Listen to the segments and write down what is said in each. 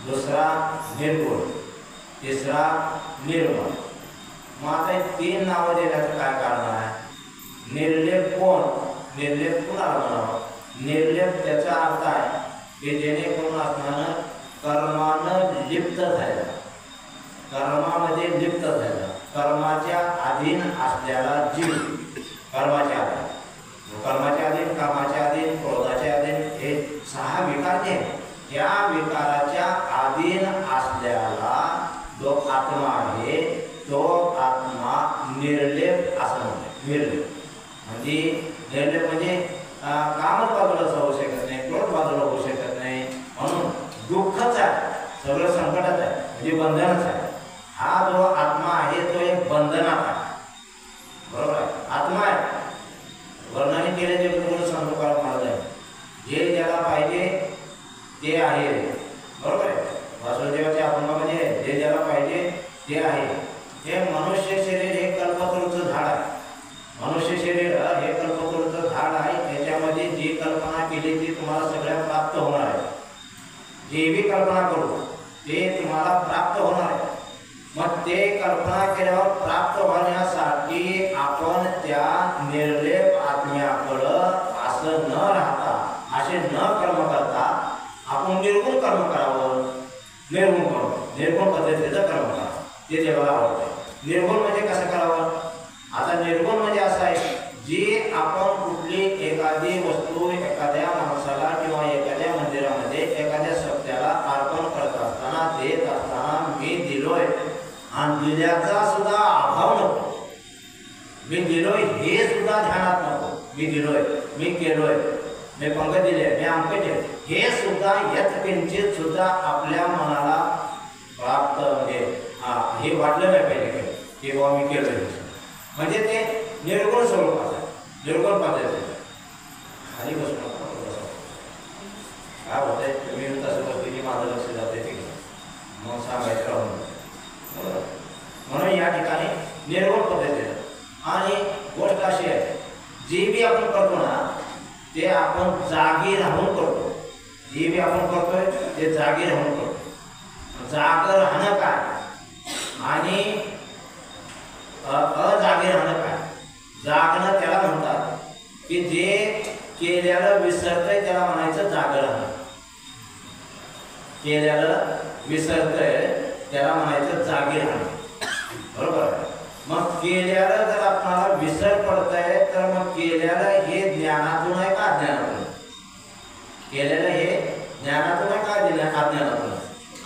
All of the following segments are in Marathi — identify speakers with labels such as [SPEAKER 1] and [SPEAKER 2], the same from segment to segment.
[SPEAKER 1] दुसरा निर्गुण तिसरा निर्मळ. मग आता 3 नावं देण्याचं काय कारण आहे? निर्लेप कोण? निर्लेप कुणाला म्हणावं? निर्लेप त्याचा अर्थ आहे की जेणेकरून असणारं कर्मानं लिप्त झालेला, कर्मामध्ये लिप्त झालेला, कर्माच्या अधीन असलेला जीव. कर्माच्या अधीन, कर्माच्या अधीन, कामाच्या अधीन, क्रोधाच्या अधीन, हे 6 विकार जे त्या विकाराच्या अधीन असलेला जो आत्मा आहे तो आत्मा निर्लेप असं म्हणतात. निर्लेप म्हणजे निर्लेप म्हणजे कामच बाजूला होऊ शकत नाही, क्रोध बाजूला होऊ शकत नाही, म्हणून दुःखच आहे, सगळं संकटच आहे, म्हणजे बंधनच आहे. हा जो आत्मा आहे तो एक बंधनात आहे. बरोबर आहे, आत्मा आहे. वर्णने केले ते तुम्हाला सांगतो कारण महाराज आहे, जे ज्याला पाहिजे ते आहे. बरोबर आहे, वासुदेवाच्या अभंगामध्ये जे ज्याला पाहिजे ते आहे. हे मनुष्य शरीर हे कल्पतरूचं झाड आहे. मनुष्य शरीर हे कल्पतरूचं झाड आहे. त्याच्यामध्ये जी कल्पना केली ती तुम्हाला सगळ्या प्राप्त होणार आहे. जे बी कल्पना करू ते तुम्हाला प्राप्त होणार आहे. मग ते कल्पना केल्यावर प्राप्त होण्यासाठी आपण त्या निर्लेप आत्म्याकडं असं न राहता, असे न कर्म करता आपण निर्गुण कर्म करावं. निर्गुण पद्धतीचं कर्म करावं, ते देवाला आवडतं. निर्गुण म्हणजे कसं करावं? आता निर्गुण म्हणजे असं आहे, जी आपण कुठली एखादी वस्तू एखाद्या माणसाला किंवा एखाद्या मंदिरामध्ये एखाद्या सत्याला अर्पण करत असताना, देत असताना मी दिलोय आणि दिल्याचा सुद्धा अभाव नको. मी दिलोय हे सुद्धा ध्यानात नको. मी दिलोय, मी केलोय, मी पंग दिले, मी अंक दिले, हे सुद्धा यत्किंचित सुद्धा आपल्या मनाला प्राप्त म्हणजे हे वाटलं नाही पाहिजे की बाबा मी केलं. म्हणजे ते निर्गुण स्वरूपात आहे, निर्गुण पद्धती. खाली बसू काय होतंय, तुम्ही तसं बसली की माझं लक्ष जाते ते मग सांगायचं राहून. म्हणून या ठिकाणी निर्गुण पद्धती. आणि गोष्ट अशी आहे, जे बी आपण करतो ना ते आपण जागी राहून करतो. जे बी आपण करतोय ते जागी राहून करतो. जागर राहणं काय आणि अजागी राहणं काय? जागणं त्याला म्हणतात की जे केल्याला विसरतंय त्याला म्हणायचं जागर राहणं. केल्याला विसरतंय त्याला म्हणायचं जागी राहणं. बरोबर. मग केल्याला जर आपल्याला विसर पडतंय तर मग केल्याला हे ज्ञानातून आहे का अज्ञानातून? केलेलं हे ज्ञानातून आहे का अज्ञानातून?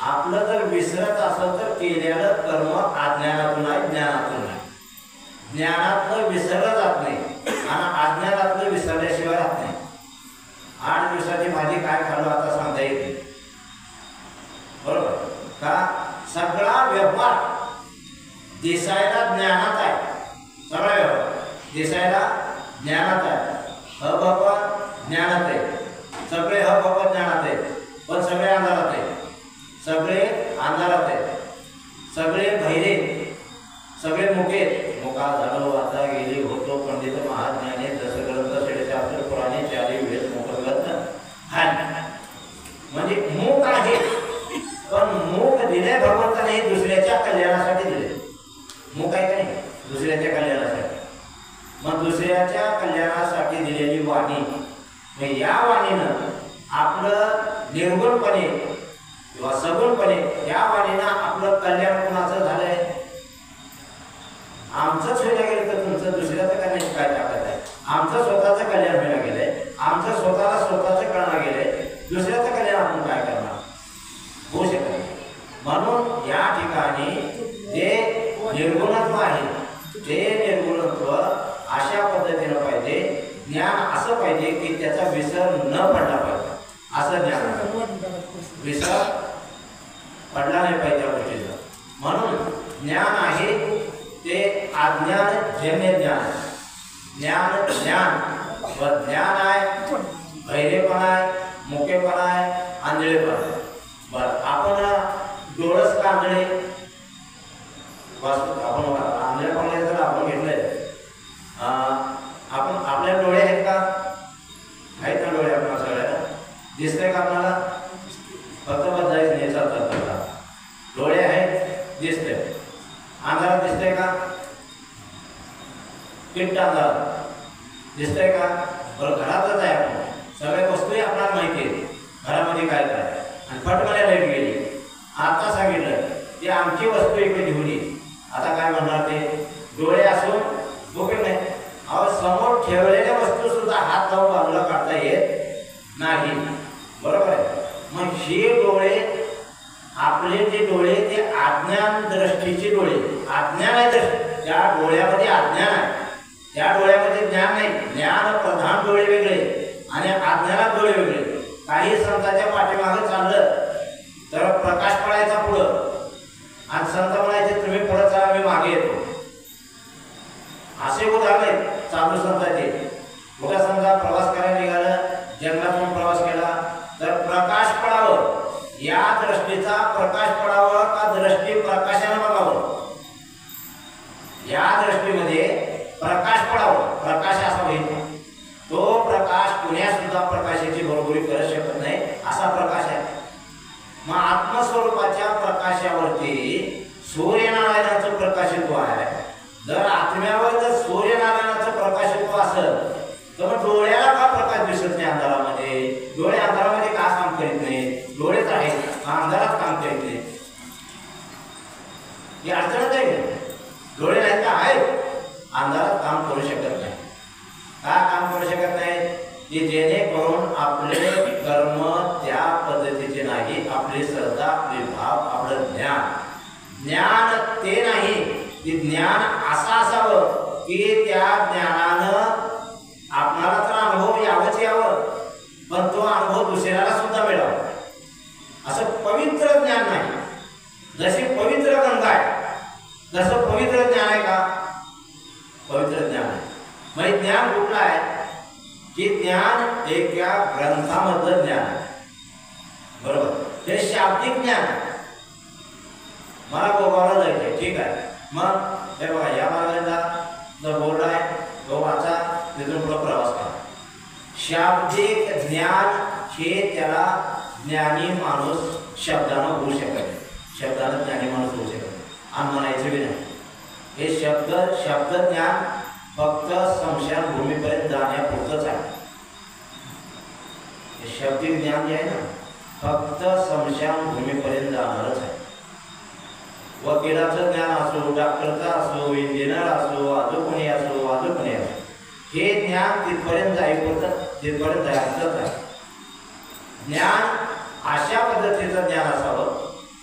[SPEAKER 1] आपलं जर विसरत असेल तर केलेलं कर्म अज्ञानातून आहे, ज्ञानातून आहे. ज्ञानातलं विसरलं जात नाही आणि अज्ञानातलं विसरल्याशिवाय राहत नाही. 8 दिवसाची भाजी काय खाल्लं आता सांगता येत नाही. बरोबर का? सगळा व्यवहार दिसायला ज्ञानात आहे. सगळा व्यवहार दिसायला ज्ञानात आहे. हबप ज्ञानात आहे. सगळे हबप ज्ञानात आहे, पण सगळे अंधारात आहे. सगळे अंधारात आहे. सगळे बहिरे, सगळे मुके. मुका झालो आता गेली होतो पंडित महाज्ञाने जसं ग्रंथ शेडेशास्त्र पुराणे चारी वेद मोकग्रंथ हाय. म्हणजे मूक आहे, पण मूक दिले भगवंताने दुसऱ्याच्या कल्याणासाठी दिले. मूक आहे का नाही? दुसऱ्याच्या कल्याणासाठी. मग दुसऱ्याच्या कल्याणासाठी दिलेली वाणी, मग या वाणीनं आपलं निर्गुणपणे किंवा सगुणपणे या वाणीनं आपलं कल्याण कोणाचं झालंय? आमचंच व्हायला गेलं तर तुमचं दुसऱ्याचं करण्याची काय ताकद आहे? आमचं स्वतःचं कल्याण व्हायला गेलंय, आमचं स्वतःचं कळणं गेलंय, दुसऱ्याचं कल्याण आपण काय करणार? होऊ शकत नाही. म्हणून या ठिकाणी जे निर्गुणत्व आहे ते निर्गुणत्व अशा पद्धतीनं पाहिजे. ज्ञान असं पाहिजे की त्याचा विसर न पडला पाहिजे. असं ज्ञान विसर पडला नाही पाहिजे त्या गोष्टीचा. म्हणून ज्ञान आहे ते अज्ञान जन्य ज्ञान. ज्ञान ज्ञान व ज्ञान आहे, बहिरेपणा आहे, मुकेपणा आहे, आंधळेपणा आहे. बरं, आपण डोळस का आंधळे? आपण आंधळेपणा जर आपण घेतलंय, आपण आपल्या डोळे आहेत का? आहेत ना डोळे आपल्याला सगळ्याला? दिसतंय का आपल्याला? फक्त बदलायचं नाही, चालतात डोळे आहेत. दिसतंय, अंधारात दिसतंय का? किट्ट अंधारात दिसतंय का? बरं घरातच आहे आपण, सगळ्या वस्तूही आपल्याला माहिती आहे घरामध्ये काय काय, आणि फटमध्ये लाईट गेली. आता सांगितलं की आमची वस्तू इकडे घेऊन ये. आता काय म्हणणार ते? डोळे असून उपयोग नाही. अहो समोर ठेवलेल्या वस्तू सुद्धा हात लावून बाजूला काढता येत नाही, बरोबर आहे. मग हे डोळे, आपले जे डोळे ते अज्ञान दृष्टीचे डोळे, अज्ञान आहे दृष्टी, त्या डोळ्यामध्ये अज्ञान आहे, त्या डोळ्यामध्ये ज्ञान नाही. ज्ञान प्रधान डोळे वेगळे आणि अज्ञानात डोळे वेगळे. काही संतांच्या पाठीमागे चाललं तर प्रकाश पडायचा पुढं, आणि संत म्हणायचे तुम्ही पुढं चला मी मागे येतो. असे उदाहरण आहेत चालू संतांचे. कुठं समजा प्रवास करायला निघालं, जंगलातून प्रवास केला तर प्रकाश पडावं, या दृष्टीचा प्रकाश पडावं का दृष्टी प्रकाशाने बघावं, या दृष्टीमध्ये प्रकाश पडावं, प्रकाश असा होईल. तो प्रकाश पुण्या सुद्धा प्रकाशाची बरोबरी करत शकत नाही, असा प्रकाश आहे. मग आत्मस्वरूपाच्या प्रकाशावरती सूर्यनारायणाचं प्रकाशित्व आहे. जर आत्म्यावर जर सूर्यनारायणाचं प्रकाशित्व असेल तर मग डोळ्याला का प्रकाश दिसत नाही अंधारामध्ये? डोळे अंधारामध्ये का काम करीत नाही? डोळेच आहेत, अंधारात काम करीत नाही. ही अडचणच आहे. डोळे नाही तर आहेत, अंधारात काम करू शकत नाही. का काम करू शकत नाही? की जेणेकरून आपले कर्म त्या पद्धतीचे नाही, आपली श्रद्धा, आपले भाव, आपलं ज्ञान, ज्ञान ते नाही. की ज्ञान असं असावं की त्या ज्ञानानं आपणाला तर अनुभव यावंच यावं, पण तो अनुभव दुसऱ्याला सुद्धा मिळावा. असं पवित्र ज्ञान नाही. जशी पवित्र गंगा आहे जसं पवित्र ज्ञान आहे का? पवित्र ज्ञान आहे. मग ज्ञान कुठलं आहे? की ज्ञान एका ग्रंथामधलं ज्ञान आहे, बरोबर. हे शाब्दिक ज्ञान आहे. मला गोगावला जायचंय, ठीक आहे. मग हे बघा, या मार्गाचा जो बोर्ड आहे तो वाचा, तिथून पुढे प्रवास करा. शाब्दिक ज्ञान हे त्याला ज्ञानी माणूस शब्दानं होऊ शकत नाही, शब्दानं ज्ञानी माणूस होऊ शकत नाही, आणि म्हणायचं बी नाही. हे शब्द ज्ञान फक्त स्मशानभूमीपर्यंत जाण्यापुरतंच आहे. हे शाब्दिक ज्ञान जे आहे ना, फक्त स्मशानभूमीपर्यंत जाणारच आहे. वकिलाचं ज्ञान असो, डॉक्टरचं असो, इंजिनियर असो, अजून कोणी असो, हे ज्ञान तिथपर्यंत तिथपर्यंत जायचंच आहे. ज्ञान अशा पद्धतीचं ज्ञान असावं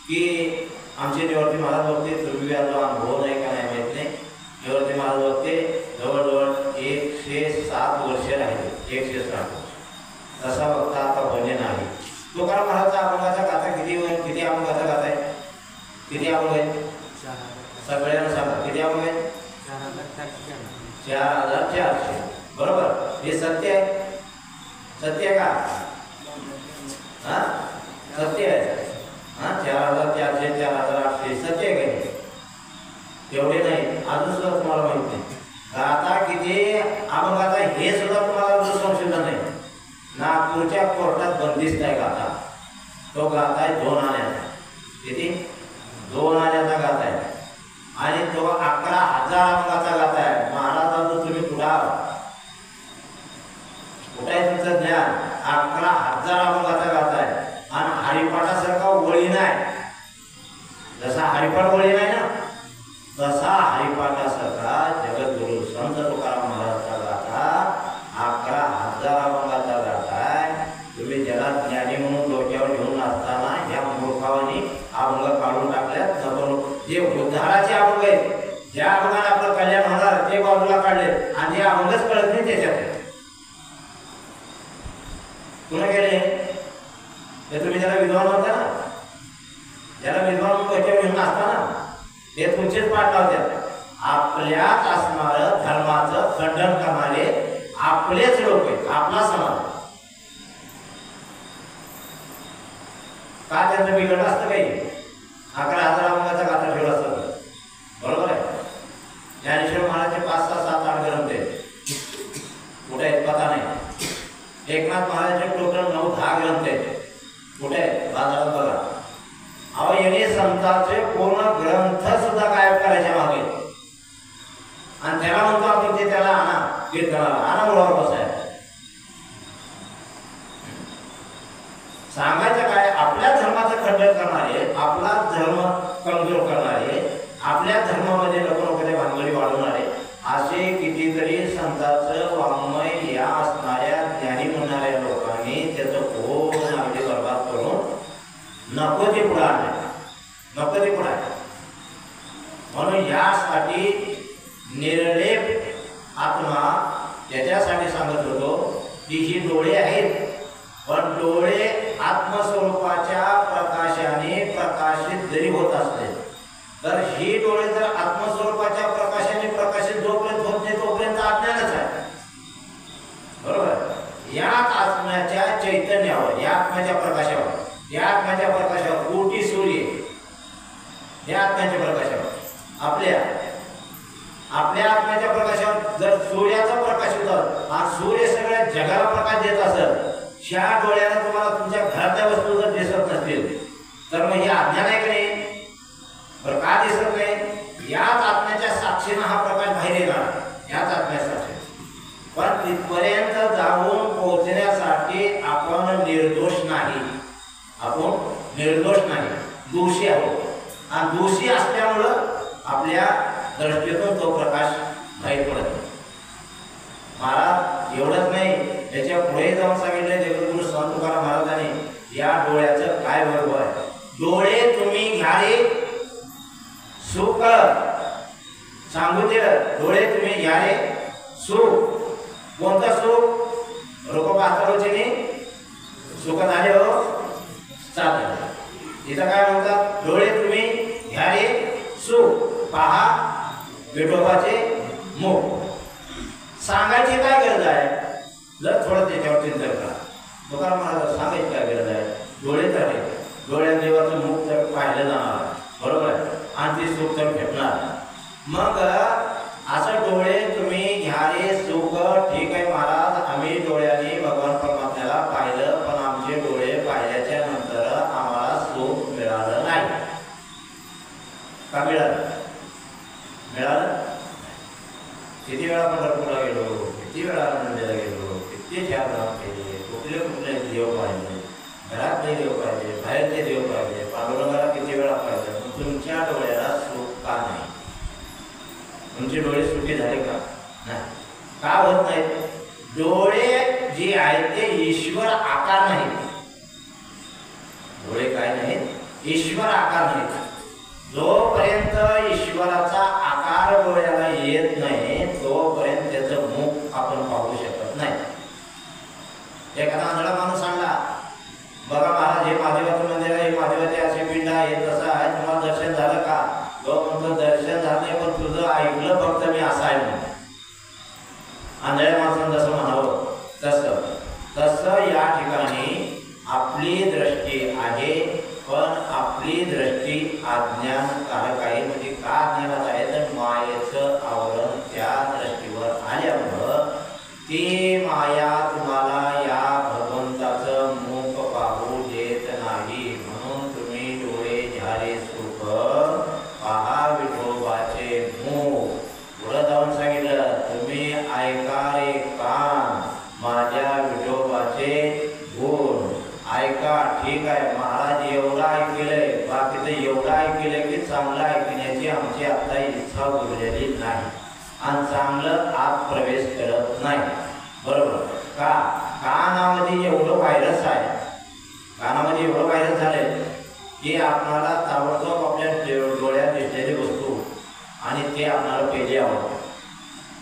[SPEAKER 1] की आमचे निवर्ती महाराज बघते, तुम्ही जो अनुभव नाही का नाही माहीत नाही, निवर्ती महाराज बघते जवळजवळ 107 वर्ष राहिले, 107 वर्ष. तसा बघता आता होणे नाही. तुकाराम महाराजचा अभंगाचा गाथा किती अभंगाचा गाथा आहे? किती अभंग आहे? सगळ्यांना सांगा किती अभंग आहे? 4400. बरोबर. हे सत्य आहे? सत्य आहे का? हा, सत्य आहे. हा, 4400, 4800 सत्य आहे का? तेवढे नाही, अजून सुद्धा तुम्हाला माहित नाही. गाथा किती अभंगाचा हे सुद्धा तुम्हाला अजून संशोधन नाही. नागपूरच्या कोर्टात बंदिस्त आहे गाथा. तो गाथा आहे 2 आण्याचा. किती? 2 आण्याचा गाथा आहे, आणि तो 11,000 अभंगाचा गाथा आहे. महाराजांचं तुम्ही कुठं आहे तुमचं ज्ञान? 11,000 अभंगाचा गाथा आहे, आणि हरिपाठासारखा वळी नाही. जसा हरिपाठ वळी नाही ना, तसा हरिपाठासारखा जगद्गुरु संत तुकाराम महाराजांचा गाथा 11,000 अभंगाचा गाथा आहे. तुम्ही ज्याला ज्ञानी म्हणून डोक्यावर घेऊन असताना या मूर्खावानी अभंग काढून टाकल्यात. जे उद्धाराचे अभंग आहेत, ज्या अभंगाने आपलं कल्याण होणार ते बाजूला काढले, आणि जे अभंगच कळत नाही त्याच्यात पुन्हा गेले. ते तुम्ही ज्याला विद्वान म्हणता ना, ज्याला विद्वान म्हणून डोक्यावर घेऊन असताना ते तुमचेच पाठ लावतात. आपल्यात असणारं धर्माचं खंडन करणारे आपलेच लोक आहेत, आपला समाज. का त्यांचं बिघडलं असतं काही? 11,000 अभंगाचा गाथा ठेवला असतं, बरोबर आहे. ज्ञानेश्वर महाराजचे 5, 6, 7, 8 ग्रंथ आहेत. कुठे आहेत पता नाही. एकनाथ महाराजांचे टोटल 9, 10 ग्रंथ आहेत. कुठे आहेत? बाजारात बघा. अहो, येणे संतांचे पूर्ण ग्रंथ डोळ्यावर बसायला. सांगायचं काय, आपल्या धर्माचं खंडन करणारे, आपला धर्म कमजोर करणारे, आपल्या धर्मामध्ये नको भानगडी वाढवणारे असे कितीतरी संतांचं वाङ्मय या असणाऱ्या ज्ञानी म्हणणाऱ्या लोकांनी त्याचं पूर्ण अगदी बरबाद करून नको ते पुढे आणले, नको ते पुढे. म्हणून यासाठी निर्लेप आत्मा त्याच्यासाठी सांगत होतो की ही डोळे आहेत, पण डोळे आत्मस्वरूपाच्या प्रकाशाने प्रकाशित जरी होत असले तर ही डोळे जर आत्मस्वरूपाच्या प्रकाशाने प्रकाशित जोपर्यंत होत नाही तोपर्यंत अज्ञानच आहे. बरोबर. याच आत्म्याच्या चैतन्यावर, या आत्म्याच्या प्रकाशावर, या आत्म्याच्या प्रकाशावर कोटी सूर्य, या आत्म्याच्या प्रकाशावर आपल्या आत्म्याच्या प्रकाशावर जर सूर्याचा प्रकाश होता आणि सूर्य सगळ्या जगाला प्रकाश देत असेल, ह्या डोळ्याने तुम्हाला तुमच्या घरातल्या वस्तू जर दिसत नसतील तर मग हे अज्ञान आहे की नाही? तर का दिसत नाही? याच आत्म्याच्या साक्षीनं हा प्रकाश बाहेर येणार, याच आत्म्याच्या साक्षी. पण तिथपर्यंत जाऊन पोहोचण्यासाठी आपण निर्दोष नाही, आपण निर्दोष नाही, दोषी आहोत. आणि दोषी असल्यामुळं आपल्या दृष्टीतून तो प्रकाश बाहेर पडत नाही. महाराज एवढंच नाही, त्याच्या पुढे जाऊन सांगितले जगद्गुरु संत तुकाराम महाराजांनी या डोळ्याचं काय वैभव आहे. डोळे तुम्ही घ्या रे सुख, सांगू दिलं, डोळे तुम्ही घ्या रे सुख. कोणतं सुख? रोक पाहतारोचे सुख झाले हो चाललं. इथं काय म्हणतात? डोळे तुम्ही घ्या रे सुख, पहा विठोबाचे मुख. सांगायची काय गरज आहे? जर थोडं त्याच्यावर चिंतन करा. तुकाराम महाराज सांगायची काय गरज आहे? डोळे तर आहे, डोळ्यात देवाचं मुख तर पाहिलं जाणार, बरोबर आहे, आणि ते सुख तर भेटणार. मग असं डोळे तुम्ही घ्या रे सुख, ठीक आहे महाराज, आम्ही डोळ्याने भगवान परमात्म्याला पाहिलं, पण आमचे डोळे पाहिल्याच्या नंतर आम्हाला सुख मिळालं नाही. का मिळालं? मिळालं. किती वेळा पंढरपूरला गेलो, किती वेळा मंदिराला गेलो, किती ध्यान केले, कुठले कुठले देव पाहिले, घरातले देव पाहिले, बाहेरचे देव पाहिले, पांडुरंगाला किती वेळा पाहिजे, पण तुमच्या डोळ्याला सुख का नाही? तुमचे डोळे सुखी झाले का? नाही. का होत नाहीत? डोळे जे आहेत ते ईश्वर आकार नाहीत. डोळे काय नाहीत? ईश्वर आकार नाहीत. जोपर्यंत ईश्वराचा आकार डोळ्याला येत नाही तोपर्यंत त्याचं मुख आपण पाहू शकत नाही. एखादा आंधळा माणूस सांगला, बघा महाराज हे महादेवाचं मंदिर आहे, हे महादेवाचे असे पिंड आहे, तसं आहे, तुम्हाला दर्शन झालं का? तो म्हणतो दर्शन झालं, पण तुझं ऐकलं फक्त मी असं आहे म्हणून. आंधळ्या माणसानं जसं म्हणावं तसं या ठिकाणी आपली दृष्टी आहे, पण आपली दृष्टी अज्ञानकारक आहे. म्हणजे का अज्ञानात आहे? तर मायेचं आवरण त्या दृष्टीवर आल्यामुळं ती माया तुम्हाला या भगवंताचं मुख पाहू देत नाही. म्हणून तुम्ही डोळे झाले सुख, पहा विठोबाचे मुख. पुढं जाऊन सांगितलं, तुम्ही ऐका रे कान माझ्या विठोबाचे गुण. ऐका, ठीक आहे महाराज एवढं ऐकलंय, बाकीचं एवढं ऐकलंय की चांगलं ऐकण्याची आमची आता इच्छा उरलेली नाही आणि चांगलं आत प्रवेश करत नाही. बरोबर का? कानामध्ये एवढं व्हायरस आहे, कानामध्ये एवढं व्हायरस झालंय की आपणाला ताबडतोब आपल्या डोळ्यात दिसलेली वस्तू आणि ते आपणाला पहिली आवडते,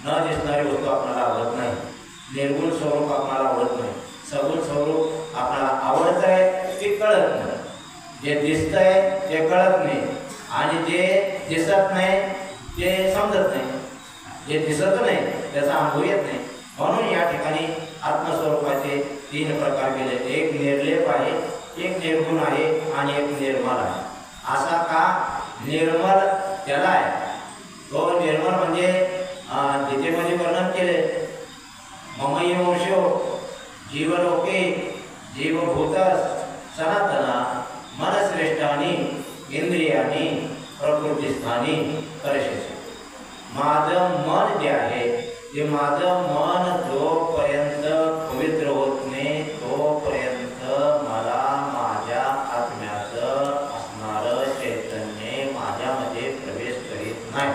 [SPEAKER 1] न दिसणारी वस्तू आपणाला आवडत नाही, निर्गुण स्वरूप आपणाला आवडत नाही, सगुण स्वरूप आपल्याला आवडत आहे ते कळत नाही, जे दिसतंय ते कळत नाही आणि जे दिसत नाही ते समजत नाही, जे दिसत नाही त्याचा अनुभव येत नाही. म्हणून या ठिकाणी आत्मस्वरूपाचे 3 प्रकार केले. एक निर्लेप आहे, एक निर्गुण आहे आणि एक निर्मल आहे. असा का? निर्मल त्याला आहे, तो निर्मल म्हणजे गीतेमध्ये वर्णन केले, ममय वंशो जीवलोके जीवभूत सनातना मनश्रेष्ठानी इंद्रियानी प्रकृतीस्थानी करशेष. माझं मन जे आहे ते माझं मन जोपर्यंत पवित्र होत नाही तोपर्यंत मला माझ्या आत्म्याचं असणारं चैतन्य माझ्यामध्ये प्रवेश करीत नाही.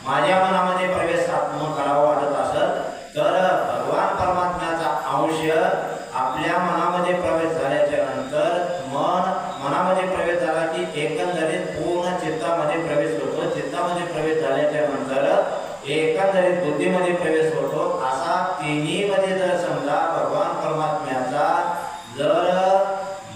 [SPEAKER 1] माझ्या मनामध्ये प्रवेश करावा वाटत असत तर भगवान परमात्म्याचा अंश आपल्या मनामध्ये प्रवेश झाल्याच्या नंतर मनामध्ये प्रवेश झाला की एकंदरीत पूर्ण चित्तामध्ये प्रवेश होतो. चित्तामध्ये प्रवेश झाल्याच्या नंतर एकंदरीत बुद्धीमध्ये प्रवेश होतो. असा तिन्हीमध्ये जर समजा भगवान परमात्म्याचा जर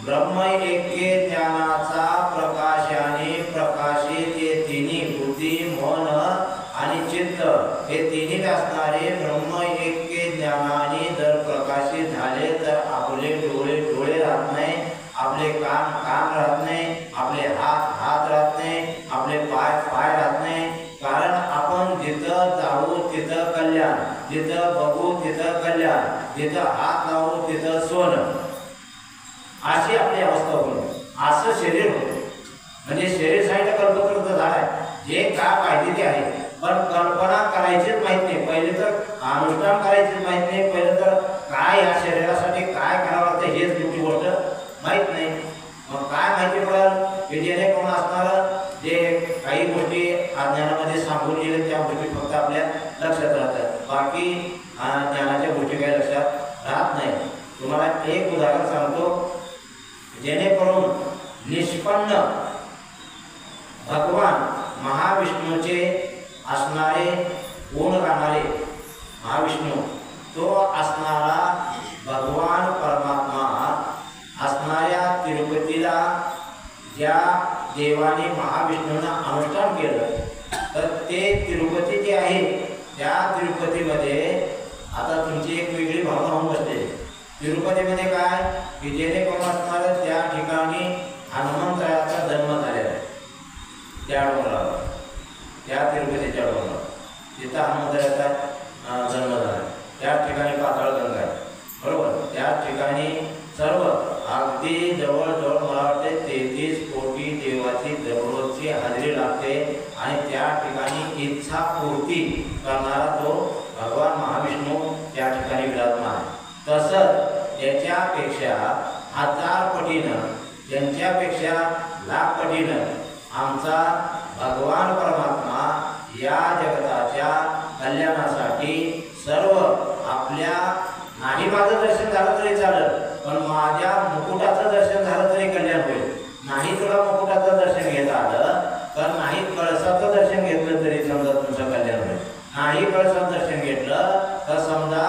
[SPEAKER 1] ब्रह्म ऐक्य ज्ञानाचा प्रकाशाने प्रकाशित हे तिन्ही बुद्धी मन आणि चित्त हे तिन्ही असणारे ब्रह्म ऐक्य ज्ञानाने जर प्रकाशित झाले तर आपले डोळे राहत नाही, आपले कान राहत नाही, आपले हात राहत नाही, आपले पाय राहत नाही. कारण आपण जिथं जाऊ तिथं कल्याण, जिथं बघू तिथं कल्याण, जिथं हात लावू तिथं सोनं, अशी आपली अवस्था होती. असं शरीर होतं. म्हणजे शरीर साईड कल्पतरूचं झाड आहे, जे काय पाहिजे ते आहे, पण कल्पना करायचीच माहित नाही. पहिले तर अनुष्ठान करायचीच माहित नाही. पहिले तर काय या शरीरासाठी काय करावं लागतं हेच मोठी गोष्ट माहित नाही. मग काय माहिती पडेल की जेणेकरून असणारं जे काही गोष्टी अज्ञानामध्ये सांगून गेले त्या गोष्टी फक्त आपल्या लक्षात राहतात, बाकी ज्ञानाच्या गोष्टी काही लक्षात राहत नाही. तुम्हाला एक उदाहरण सांगतो. जेणेकरून निष्पन्न भगवान महाविष्णूचे असणारे गुण गाणारे महाविष्णू तो असणारा भगवान परमात्मा असणाऱ्या तिरुपतीला ज्या देवाने महाविष्णूंना अनुष्ठान केलं तर ते तिरुपती जे आहे त्या तिरुपतीमध्ये आता तुमची एक वेगळी भावना होऊन बसते. तिरुपतीमध्ये काय की जेणेकरून असणारं त्या ठिकाणी हनुमंतरायाचा जन्म झालेला आहे. त्या डोंगरावर, त्या तिरुपतीच्या डोंगरावर तिथं हनुमंतरायाचा जन्म झाला. त्या ठिकाणी पाताळगंगा आहे, बरोबर. त्या ठिकाणी सर्व अगदी जवळजवळ मला वाटते 33 कोटी देवाची दररोजची हजेरी लागते आणि त्या ठिकाणी इच्छा पूर्ती करणारा तो भगवान महाविष्णू त्या ठिकाणी विराजमान आहे. तसंच याच्यापेक्षा 1000 पटीनं, त्यांच्यापेक्षा लाख पटीनं आमचा भगवान परमात्मा या जगताच्या कल्याणासाठी सर्व आपल्या, नाही माझं दर्शन झालं तरी चालेल पण माझ्या मुकुटाचं दर्शन झालं तरी कल्याण होईल. नाही तुला मुकुटाचं दर्शन घेता आलं तर नाही कळसाचं दर्शन घेतलं तरी समजा तुमचं कल्याण होईल. नाही कळसाचं दर्शन घेतलं तर समजा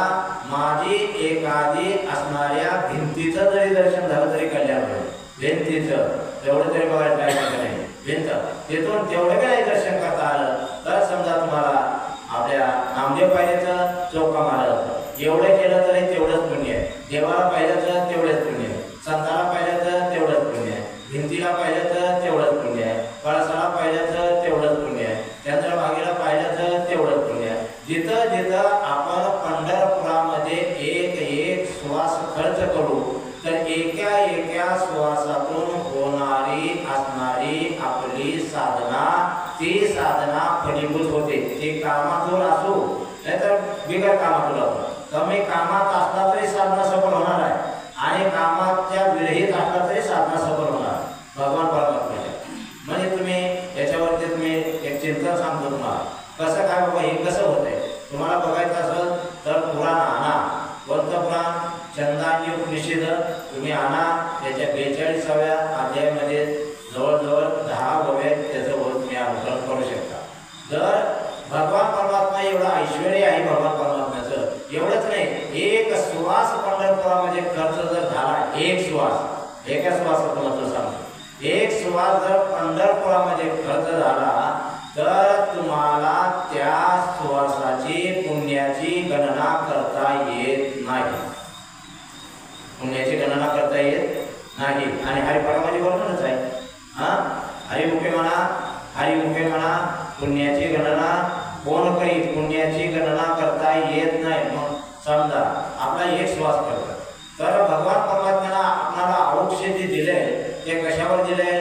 [SPEAKER 1] माझी एखादी असणाऱ्या भिंतीचं जरी दर्शन झालं तरी कल्याण होईल. भिंतीचं तेवढं तरी बघायला काय नाही, भिंत तिथून तेवढं काही दर्शन करता आलं तर समजा तुम्हाला आपल्या नामदेव पाहिजेचं चौका मारलं एवढं केलं तरी तेवढंच पुण्य आहे. देवाला पाहिलं तर तेवढंच पुण्य आहे, संताला पाहिलं तर तेवढंच पुण्य आहे, भिंतीला पाहिलं तर तेवढंच पुण्य आहे, कळसाला पाहिलं तर तेवढंच पुण्य आहे, चंद्रभागेला पाहिलं तर तेवढंच पुण्य आहे. जिथं जिथं आपण पंढरपुरामध्ये एक श्वास खर्च करू तर एका श्वासातून होणारी असणारी आपली साधना, ती साधना फलीभूत होते. ती कामातून असो नाहीतर बिगर कामातून असो, कमी कामात असला तरी साधना सफल होणार आहे आणि कामाच्या विरहित असला तरी साधना सफल होणार भगवान परमात्म्याच्या. म्हणजे तुम्ही याच्यावरती तुम्ही एक चिंतन सांगतो तुम्हाला कसं काय बाबा हे कसं होतंय. तुम्हाला बघायचं असेल तर पुराण आणा. कोणतं पुराण? चंदांची उपनिषद तुम्ही आणा. त्याच्या 42व्या अध्यायामध्ये जवळजवळ 10 वव्यात त्याचं तुम्ही अनुसरण करू शकता. जर भगवान परमात्मा एवढं ऐश्वर्य आहे भगवान परमात्म्याचं, एवढंच नाही एक श्वास पंढरपुरामध्ये खर्च जर झाला, एक श्वास, एका श्वासाचं महत्व सांगतो, एक श्वास जर पंढरपुरामध्ये खर्च झाला तर तुम्हाला त्या श्वासाची पुण्याची गणना करता येत नाही. पुण्याची गणना करता येत नाही. आणि हरिपाठामध्ये वर्णनच आहे. हरिमुखे म्हणा पुण्याची गणना कोण करीत, पुण्याची गणना करता येत नाही. मग समजा आपला एक श्वास करतो तर भगवान परमात्म्याला आपल्याला आयुष्य जे दिले ते कशावर दिले?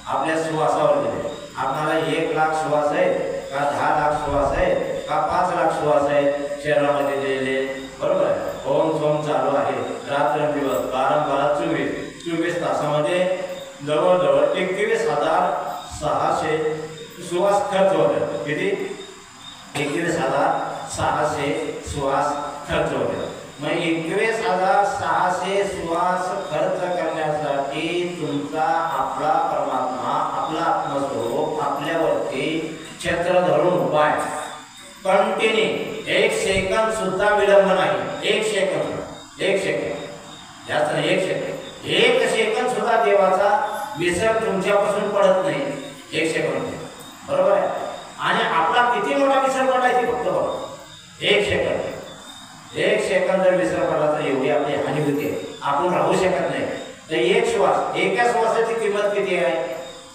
[SPEAKER 1] आपल्या श्वासावर दिले. आपल्याला 1 लाख श्वास आहे का 10 लाख श्वास आहे का 5 लाख श्वास आहे? शरीरामध्ये दिलेले, बरोबर आहे. ओम सोम चालू आहे रात्रंदिवस 12-12-24 तासामध्ये जवळजवळ 21,600 सुवास खर्च होते. किती? 21,600 सुवास खर्च होते. मग 21,600 सुवास खर्च करण्यासाठी तुमचा आपला परमात्मा, आपला आत्मस्वरूप आपल्यावरती छत्र धरून उभा आहे. कंटिन्यू 1 सेकंद सुद्धा विलंब नाही. 1 सेकंद जास्त नाही, 1 सेकंद, 1 सेकंद सुद्धा देवाचा विसर तुमच्यापासून पडत नाही. 1 सेकंद, बरोबर आहे. आणि आपला किती मोठा विसर पडला ते फक्त बघा. 1 सेकंद जर विसर पडला तर एवढी आपली हानी होते, आपण राहू शकत नाही. तर एक श्वास, एका श्वासाची किंमत किती आहे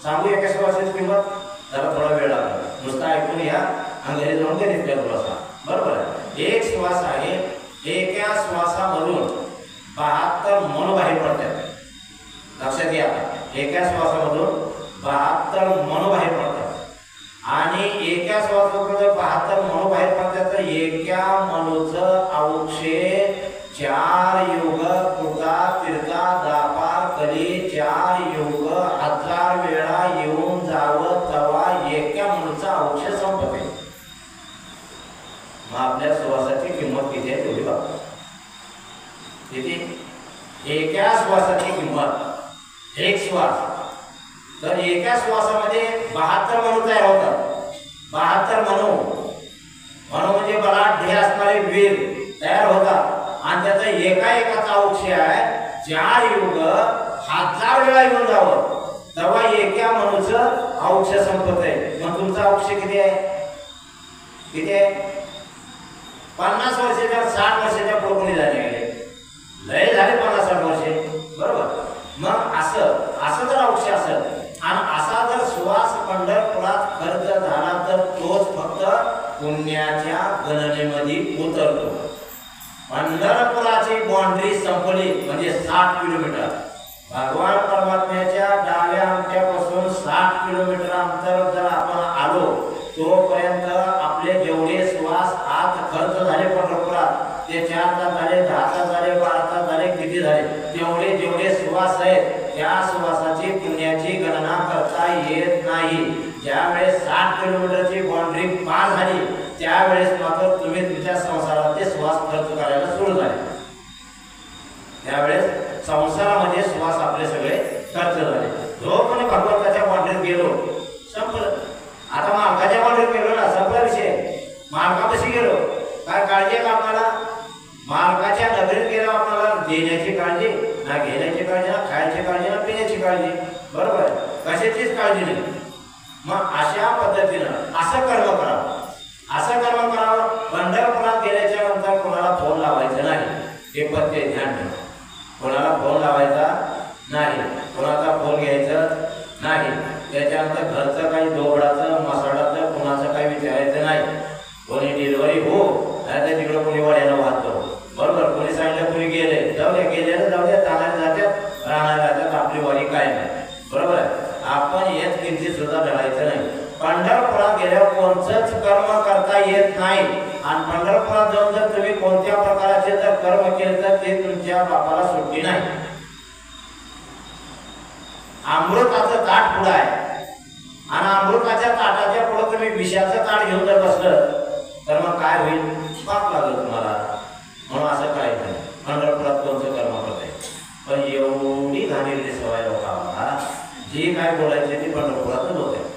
[SPEAKER 1] सांगू? एका श्वासाची किंमत जरा थोडा वेळ लागला, नुसता ऐकून या आणि घरी जाऊन घरीच बसा, बरोबर आहे. एक श्वास आहे, एका श्वासामधून 72 मन बाहेर पडतात. लक्षात घ्या, एका श्वासामधून 72 मन बाहेर पडतात. आणि एका श्वासामधून 72 मन बाहेर पडतात. तर एका मनूचं अवक्षे 4 युग कृता तीर्था दापार कली 4 युग 1000 वेळा येऊन जावं तवा एका मनूचा अवक्षे संपते. मग आपल्या श्वासाची किंमत किती आहे तेवढी बघा. किती? एका श्वासाची किंमत, एक श्वास. तर एका श्वासामध्ये 72 मनू तयार होतात. 72 मनू म्हणजे बलाढ्य असणारे वीर तयार होतात. आणि त्याचा एकाचा अवक्षय आहे 4 युग 1000 वेळा येऊन जावं तेव्हा एका मनूचं अवक्षय संपत आहे. मग तुमचा अवक्षय किती आहे? 50 वर्षाच्या 60 वर्षाच्या पुढे झाले गेले, लय झाले 50-60 वर्षे, बरोबर. मग असं जर अवक्षय असेल आणि असा जर श्वास पंढरपुरात खर्च झाला तर तोच फक्त पुण्याच्या गणनेमध्ये उतरतो. पंढरपुराची बाउंड्री संपली म्हणजे 60 किलोमीटर. भगवान परमात्म्याच्या डाव्या अंगठ्यापासून 60 किलोमीटर अंतर जर आपण आलो तोपर्यंत आपले जेवढे श्वास आत खर्च झाले पंढरपुरात ते 4 तास झाले, 10 तास झाले, 12 तास झाले, किती झाले, जेवढे श्वास आहेत त्या श्वासाची पुण्याची गणना करता येत नाही. ज्यावेळेस 60 किलोमीटरची बाउंड्री पार झाली त्यावेळेस मात्र तुम्ही तुमच्या संसाराचे श्वास खर्च करायला सुरू झाले. त्यावेळेस संसारामध्ये श्वास आपले सगळे खर्च झाले. जो कोणी भगवंताच्या बाउंड्रीत गेलो संपलं. आता मार्गाच्या बाउंड्रीत गेलो ना, संपला विषय. मार्गापाशी गेलो, काय काळजी आहे का आपल्याला? मार्गाच्या नगरीत गेलो आपल्याला देण्याची काळजी ना, घेण्याची काळजी ना, खायची काळजी ना, पिण्याची काळजी, बरोबर आहे. कशाचीच काळजी नाही. मग अशा पद्धतीनं असं कर्म करावं. पंढरपुरात गेल्याच्या नंतर कोणाला फोन लावायचं नाही, हे पत्ते ध्यान ठेवा. कोणाला फोन लावायचा नाही, कोणाचा फोन घ्यायचा नाही. त्याच्यानंतर घरचं काही दोबडाचं मसाडाचं कोणाचं काही विचारायचं नाही. कोणी डिलिव्हरी हो नाही तर तिकडं कोणी वड्यानं वाहतो, बरोबर. कोणी सांगितलं कोणी गेले जाऊ द्या, गेलेलं जाऊ द्या, जाणारे जातात, राहणारे जातात, आपली वारी काय नाही, बरोबर आहे. आपण येत किंचित सुद्धा ढळायचं नाही. पंढरपुरात गेल्यावर कोणतंच कर्म करता येत नाही. आणि पंढरपुरात जाऊन जर तुम्ही कोणत्या प्रकारचे जर कर्म केले तर ते तुमच्या बापाला सुट्टी नाही. अमृताचं ताट पुढं आहे आणि अमृताच्या ताटाच्या पुढे तुम्ही विषाचं ताट घेऊन जर बसलं तर मग काय होईल? पाप लागलं तुम्हाला. म्हणून असं काय नाही. पंढरपुरात कोणतं कर्म करत आहे. पण एवढी घाणेरडी सवय लोकांना जी काय बोलायची ती पंढरपुरातच होते.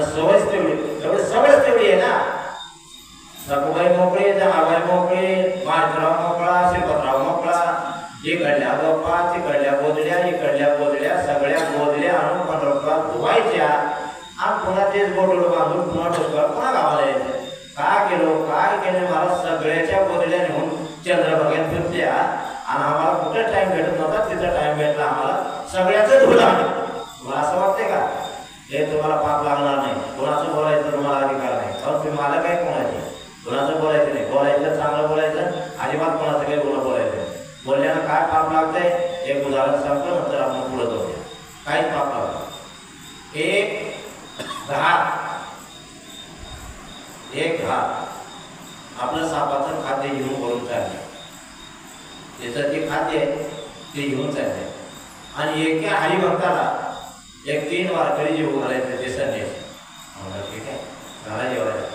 [SPEAKER 1] सवयच तेवढी आहे ना. सखुबाई मोकळी, जनाबाई मोकळी, मार्गराव मोकळा, श्रीपतराव मोकळा. इकडल्या गप्पा, तिकडल्या गोदड्या, सगळ्या गोदड्या आणून पंढरपुरात धुवायच्या आणि पुन्हा तेच गोडोड बांधून पुन्हा डोक्यावर पुन्हा गावाला यायचं. काय केलं मला? सगळ्याच्या गोदड्या नेऊन चंद्रभागेत फिरल्या आणि आम्हाला कुठे टाइम भेटत नव्हता, तिथं टाइम भेटला आम्हाला. सगळ्याचं धुला. तुम्हाला असं वाटतंय का हे तुम्हाला पाप लागणार नाही? कोणाचं बोलायचं तुम्हाला अधिकार नाही. कारण तुम्ही मला काय कोणाचे कोणाचं बोलायचं नाही. बोलायचं चांगलं बोलायचं, अजिबात कोणाचं काही बोलायचं. बोलल्यानं काय पाप लागतंय एक उदाहरण सांगतो, नंतर आपण पुढे जाऊ. काहीच पाप लागतं. एक घात आपलं सापाचं खाद्य घेऊन वरून चालले. त्याचं ते खाद्य आहे ते घेऊन चालले आणि एका हरिभक्ताला एक 3 वारकरी जेवू घालायचं ते संन्यासी. म्हणलं ठीक आहे चला जेवायला,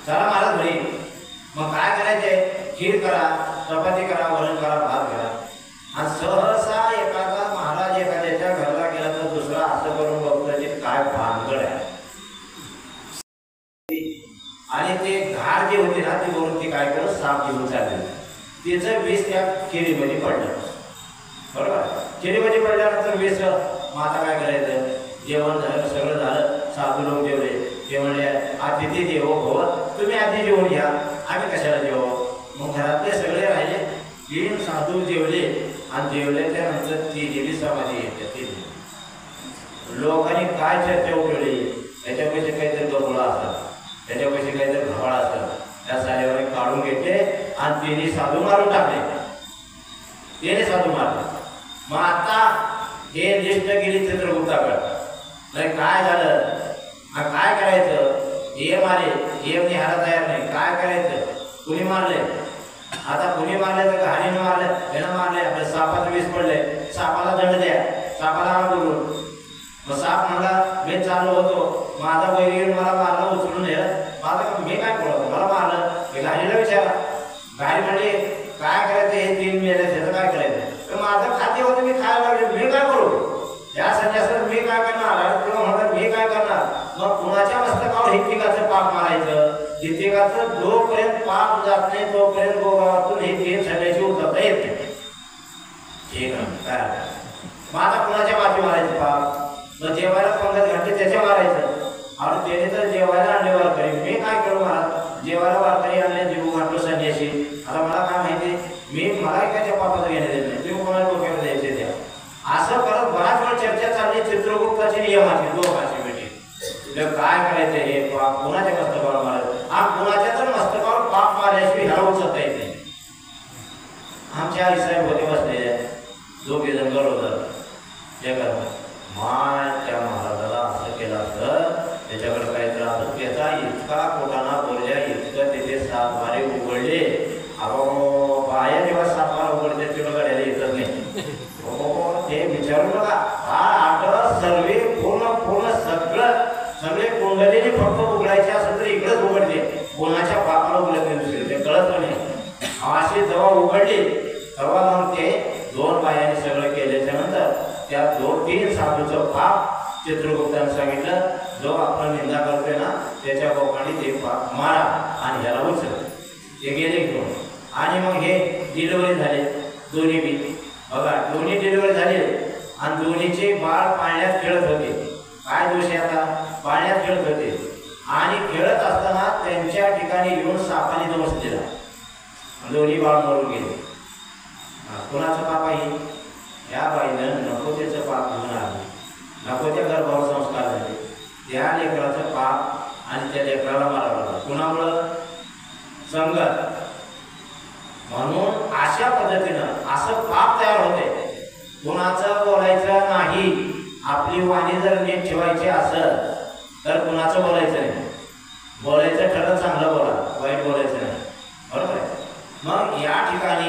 [SPEAKER 1] चला महाराज घरी. मग काय करायचंय, खीर करा, चपाती करा, वरण करा, भात करा. आणि सहसा एखादा महाराज एखाद्याच्या घरला गेला तर दुसरा असं करून बघतो की काय भानगड आहे. आणि ते घार जे होते ना ते वरून ती काय करत साप घेऊन चालले, तिचं विष त्या खिरीमध्ये पडलं. बरोबर, खिरीमध्ये पडल्यानंतर विष. मग आता काय करायचं, जेवण झालं, सगळं झालं, साधू लोक जेवले. ते म्हणले अतिथी देवो भव, तुम्ही आधी जेवून घ्या, आम्ही कशाला जेवू. मग घरातले सगळे राहिले, 3 साधू जेवले आणि जेवल्याच्या नंतर ती दिली समाधी येते. लोकांनी काय चर्चा उठवली, त्याच्यापेक्षा काहीतरी गबोळा असेल, त्याच्यापेक्षा काहीतरी घबाळा असेल, त्या साऱ्यावर काढून घेतले आणि तिने साधू मारून टाकले. तिने साधू मारले. मग आता हे लिस्ट गेली चित्रगुप्ताकडे, नाही काय झालं, काय करायचं. हे मारे, हे निहायला तयार नाही, काय करायचं, कुणी मारले. आता कुणी मारले तर घाणीनं मारले, त्यानं मारले, आपल्या सापाचं विष पडले, सापाला दंड द्या, सापाला बोलून. मग साप म्हणला मी चालू होतो, माझा बैल घेऊन मला मारलं, उचलून नेलं, माझं मी काय बोलतो, मला मारलं. हे घाणीला विचारा. घाणी म्हणजे काय करायचं, हे 3 मेले त्याचं काय करायचं. तर माझं खाद्य होतं, मी खायला लागले, मी काय करू. या संन्यासाला मी काय करणार, किंवा म्हणतात मी काय करणार. मग कुणाच्या मस्तकावर हितिकाचं पाप मारायचं. हितिकाचं जोपर्यंत पाप जात नाही तोपर्यंत गोगावातून हे 3 संन्यासी उचलता येत नाही. ठीक आहे, काय मग आता कुणाच्या माती मारायचं पाप. मग जेवायला पंगत घातली त्याच्या मारायचं. आणि त्याने तर जेवायला आणले वारकरी, मी काय करू महाराज, जेवायला वारकरी आणले, जीव घातलो संन्यासी. आता मला काय माहिती, मला एखाद्या पापाचं घेणे देत नाही, तुम्ही कोणाला डोक्याला द्यायचे द्या. असं करत बराच वेळ चर्चा चालली. चित्रगुप्ताची नियमाची दोघांची भेटी, काय करायचं, हे पाप कोणाच्या मस्तकावर मारायचं. कोणाच्या तर मस्तकावर पाप मारल्याशिवाय ह्याला उचलता येत नाही. आमच्या आई साहेब होते बसले, 2 जण गरोदर. ते करतात माय त्या महाराजाला असं केलं असतं, त्याच्याकडे काय त्रास, त्याचा इतका पोटाना बोलल्या, इतकं तिथे 7 वारे उघडले. अहो बाया जेव्हा 7 वार उघडते तेव्हा गड्याला येतच नाही. हो ते विचारू नका. सर्वे पूर्ण सगळे कुंडलीने फक्त उघडायचे असेल तर इकडेच उघडते, कोणाच्या पापाला उघडत नाही दुसरे, ते कळत नाही. अशी जेव्हा उघडली तेव्हा मग ते 2 बायांनी सगळं केल्याच्या नंतर त्या 2-3 साधूचं पाप चित्रगुप्ताने सांगितलं, जो आपण निंदा करतोय ना त्याच्या बोकांनी ते पाप मारा आणि ह्याला उचल. ते गेले घेऊन. आणि मग हे डिलिव्हरी झाले दोन्ही बी. बघा दोन्ही डिलिव्हरी झाले आणि दोन्हीचे बाळ पाळण्यात खेळत होते. काय दोष आहे, आता पाळण्यात खेळत होते आणि खेळत असताना त्यांच्या ठिकाणी येऊन सापाने दोष दिला, दोन्ही बाळ मरून गेले. कोणाचं पाप आहे, या बाईनं नको त्याचं पाप घेऊन आले, नको त्या गर्भावर संस्कार झाले, त्या लेकराचं पाप आणि त्या लेकराला मारावं लागलं. कुणामुळं, संगत. म्हणून अशा पद्धतीनं असं पाप तयार होते. कुणाचं बोलायचं नाही. आपली वाणी जर नीट ठेवायची असेल तर कुणाचं बोलायचं नाही. बोलायचं ठरलं चांगलं बोला, वाईट बोलायचं नाही. बरोबर आहे. मग या ठिकाणी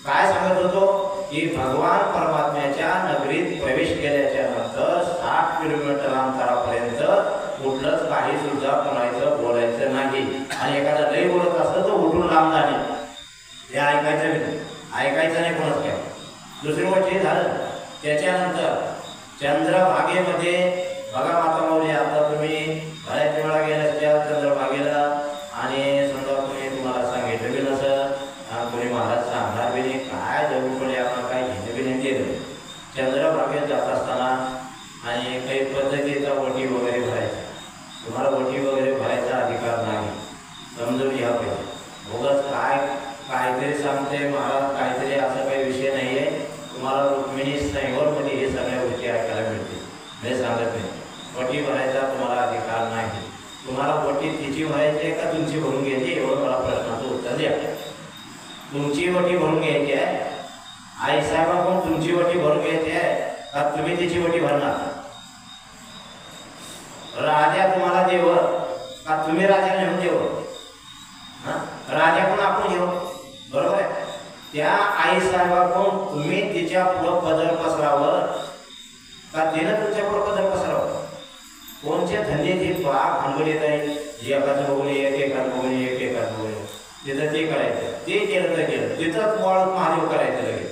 [SPEAKER 1] काय सांगत होतो की भगवान परमात्म्याच्या नगरीत प्रवेश केल्याच्या नंतर 60 किलोमीटर अंतरापर्यंत कुठलंच काही सुद्धा कोणाचं बोलायचं नाही. आणि एखादा लई बोलत असलं तर उठून लांब जाणे, हे ऐकायचं नाही कोणाच काय. दुसरी गोष्ट हे झालं. त्याच्यानंतर चंद्रभागेमध्ये बघा माता माऊली, आता तुम्ही बऱ्याच वेळा गेल्या त्या चंद्रभागेला आणि समजा तुम्हाला सांगितलं की नसं, कोणी महाराज सांगणार बी नाही, काय जरूर पडले आपण काय घेणं बी नाही केलं. चंद्रभागेत जात असताना आणि काही पद्धतीचा ओटी वगैरे भरायचा. तुम्हाला ओटी वगैरे भरायचा अधिकार नाही, समजून घ्या पाहिजे. उगाच काहीतरी सांगते महाराज, काहीतरी असं काही विषय नाही आहे. तुम्हाला रुक्मिणी संयवरमध्ये हे सगळ्या गोष्टी ऐकायला मिळते. मी सांगत नाही, वटी भरायचा तुम्हाला अधिकार नाही. तुम्हाला वटी तिची भरायची आहे का तुमची भरून घ्यायची, एवढं मला प्रश्नाचं उत्तर द्या. तुमची वटी भरून घ्यायची आहे, आईसाहेबांकडून तुमची वटी भरून घ्यायची आहे का तुम्ही तिची वटी भरणार. राजा तुम्हाला देव का तुम्ही राजा नेऊन देव, राजाकडून आपण घेऊ, बरोबर आहे. त्या आई साहेबाकडून तुम्ही तिच्या पुढं पदर पसरावं का तिनं तुमच्या पुढं पदर पसरावं? कोणचे धंदे ते भानगडीत आहे, एकाच बघून एकाच बघून एकाच बघून तिथं ते करायचं, ते केलं तर केलं, तिथंच वाळून महादेव करायचं लगेच.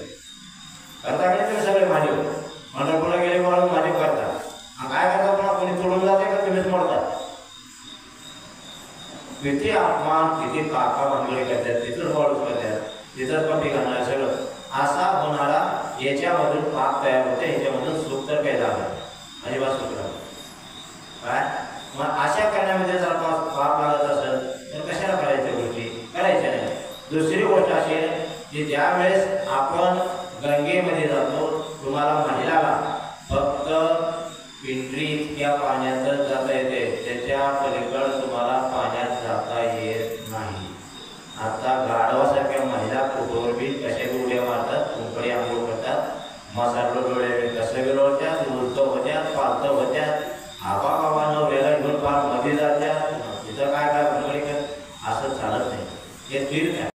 [SPEAKER 1] करता का तुम्ही सगळे महादेव? पंढरपूरला गेले वाळून महादेव करता, काय करता? पुन्हा कोणी तोडून जाते का तुम्हीच मोडता? किती अपमान, किती काका भानगडी करतात, तिथंच वाळूच करतात, तिथंच कमी करणार सगळं. असा होणारा याच्यामधून पाप तयार होते, याच्यामधून सुख तर काही झालं अजिबात सुख झालं काय? मग अशा करण्यामध्ये जर पाप लागत असेल तर कशाला करायच्या गोष्टी? करायच्या नाही. दुसरी गोष्ट अशी आहे की ज्या वेळेस आपण गंगेमध्ये जातो, तुम्हाला महिलाला फक्त पिंपरी इतक्या पाण्यातच जाता येते, त्याच्या पलीकडे तुम्हाला पाण्यात जाता येत नाही. आता गाढवासारख्या महिला कुठवर बी कशा उड्या मारतात, कुंकडी आंघोळ करतात, मसालो डोळे कसं विरवतात, उलतं होत्यात, पालतं होत्यात, आबा बाबा नवऱ्याला घेऊन फार मध्ये जात्यात, तिथं काय काय भानगडी कर, असं चालत नाही. हे तीर्थ आहे.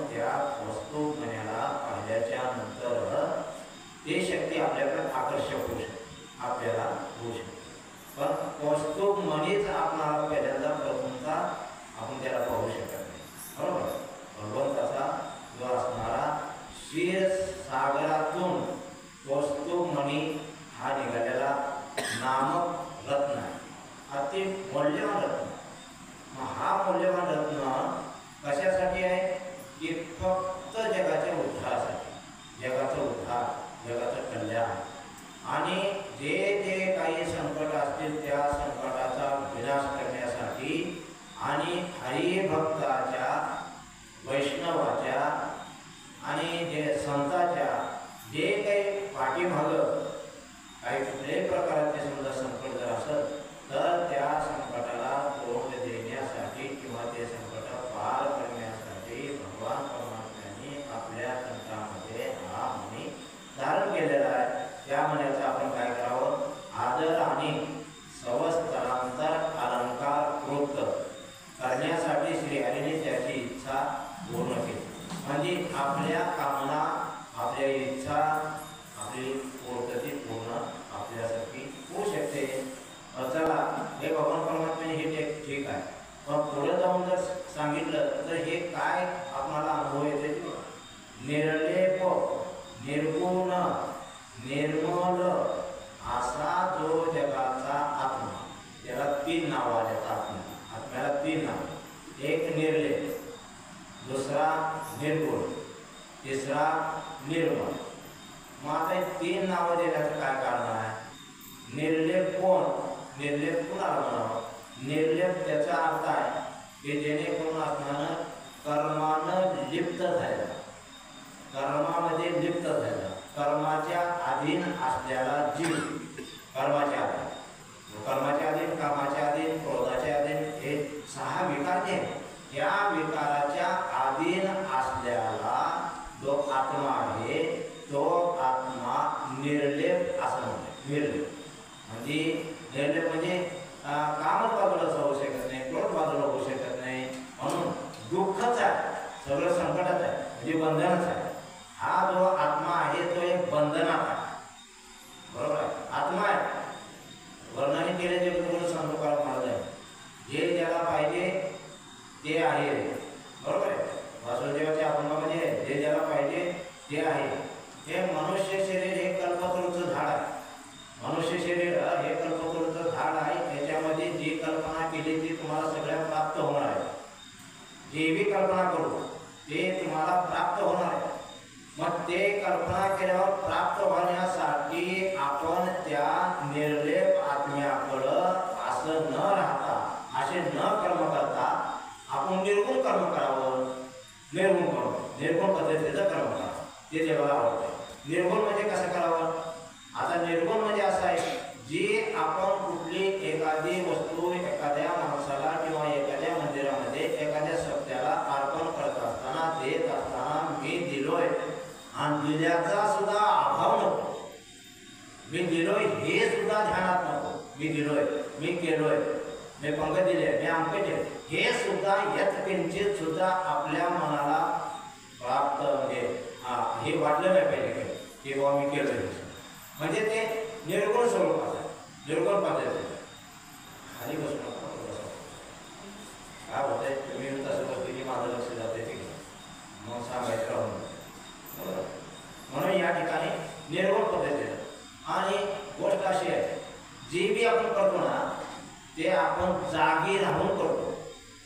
[SPEAKER 1] त्या वस्तू मनाला पाहिल्याच्या नंतर ते शक्ती आपल्याकडे आकर्षक होऊ शकते, आपल्याला होऊ शकते. पण वस्तू मनीच आपणाला पहिल्यांदा प्रथमता आपण त्याला पाहू शकत नाही. बरोबर. भगवंताचा जो असणारा क्षीरसागरातून वस्तू मणी हा निघालेला नामक रत्न आहे, अति मौल्यवान रत्न. हा मौल्यवान रत्न कशासाठी आहे की फक्त जगाच्या उद्धारासाठी, जगाचं उद्धार, जगाचं कल्याण आणि जे जे काही संकट असतील त्या संकटाचा विनाश करण्यासाठी आणि हरिभक्ताच्या, वैष्णवाच्या आणि जे संतांच्या जे काही पाठीमागं काही कुठल्याही प्रकारचे समजा संकट जर असेल तर त्या संकटाला तोंड देण्यासाठी किंवा ते संकट पार करण्यासाठी भगवान परमात्म्याने आपल्या कंठामध्ये हा मणी धारण केलेला आहे. त्या मण्याचं आपण काय करावं, आदर आणि सवस्तरांतर अलंकार कृत करण्यासाठी श्रीहरीने त्याची इच्छा पूर्ण केली. म्हणजे आपल्या कामना, आपल्या इच्छा, आपली पूर्तती पूर्ण आपल्यासाठी होऊ शकते. चला, हे भगवान परमात्म्याने हे ठीक आहे, पण पुढे जाऊन जर सांगितलं तर हे काय आपल्याला अनुभव येते. निर्लेप, निर्गुण, निर्मल असा जो जगाचा आत्मा, त्याला 3 नाव आले. आत्म्याला 3 नाव. एक निर्लेप, दुसरा निर्गुण, तिसरा निर्मल. मग आता 3 नावं देण्याचं काय कारण आहे. निर्लेप कोण, निर्लेप कुणाला म्हणावं. निर्लेप त्याचा अर्थ आहे की जेणेकरून असणारं कर्मानं लिप्त झालं, कर्मामध्ये लिप्त झालं, कर्माच्या अधीन असलेला जीव, कर्माच्या अधीन, कर्माच्या अधीन, कामाच्या अधीन, क्रोधाच्या अधीन, हे 6 विकार जे त्या विकाराच्या अधीन असलेला जो आत्मा आहे तो आत्मा निर्लेप असं म्हणतो. निर्लेप म्हणजे कामच बाजूला होऊ शकत नाही, क्रोध बाजूला होऊ शकत नाही, म्हणून दुःखच आहे, सगळं संकटच आहे, म्हणजे बंधनच आहे. हा जो आत्मा आहे तो एक बंधनात आहे. बरोबर आहे. आत्मा आहे. वर्णन केले जे तुम्हाला सांगू का महाराज, जे ज्याला पाहिजे ते आहे. बरोबर आहे. वासुदेवाच्या अभंगामध्ये जे ज्याला पाहिजे ते आहे. हे मनुष्य शरीर हे कल्पतरूचं झाड आहे. मनुष्य शरीर हे कल्पतरूचं झाड आहे. त्याच्यामध्ये जी कल्पना केली ती तुम्हाला सगळ्या प्राप्त होणार आहे. जे बी कल्पना करू ते तुम्हाला प्राप्त होणार आहे. मग ते कल्पना केल्यावर प्राप्त होण्यासाठी आपण त्या निर्लेप आत्म्याकडं असं न राहता, असे न कर्म करता आपण निर्गुण कर्म करावं. निर्गुण पद्धतीचं कर्म करावं, ते देवाला आवडतं. निर्गुण म्हणजे कसं करावं. आता निर्गुण म्हणजे असं आहे, जी आपण कुठली एखादी वस्तू एखाद्या माणसाला किंवा एखाद्या मंदिरामध्ये एखाद्या सत्याला अर्पण करत असताना, देत असताना मी दिलोय आणि दिल्याचा सुद्धा अभाव नको. मी दिलोय हे सुद्धा ध्यानात नको. मी दिलोय, मी केलोय, मी पंगत दिले, मी अंक दिले, हे सुद्धा यात किंचित सुद्धा आपल्या मनाला प्राप्त म्हणजे हे वाटलं नाही पाहिजे की बाबा मी केलोय. म्हणजे ते निर्गुण स्वरूपात आहे, निर्गुण पद्धती. खाली बसू काय होतंय, तुम्ही तसं बसली की माझं लक्ष जाते ते मग सांगायचं राहून. बरोबर. म्हणून या ठिकाणी निर्गुण पद्धतीचं. आणि गोष्ट अशी आहे, जे बी आपण करतो ना ते आपण जागी राहून करतो.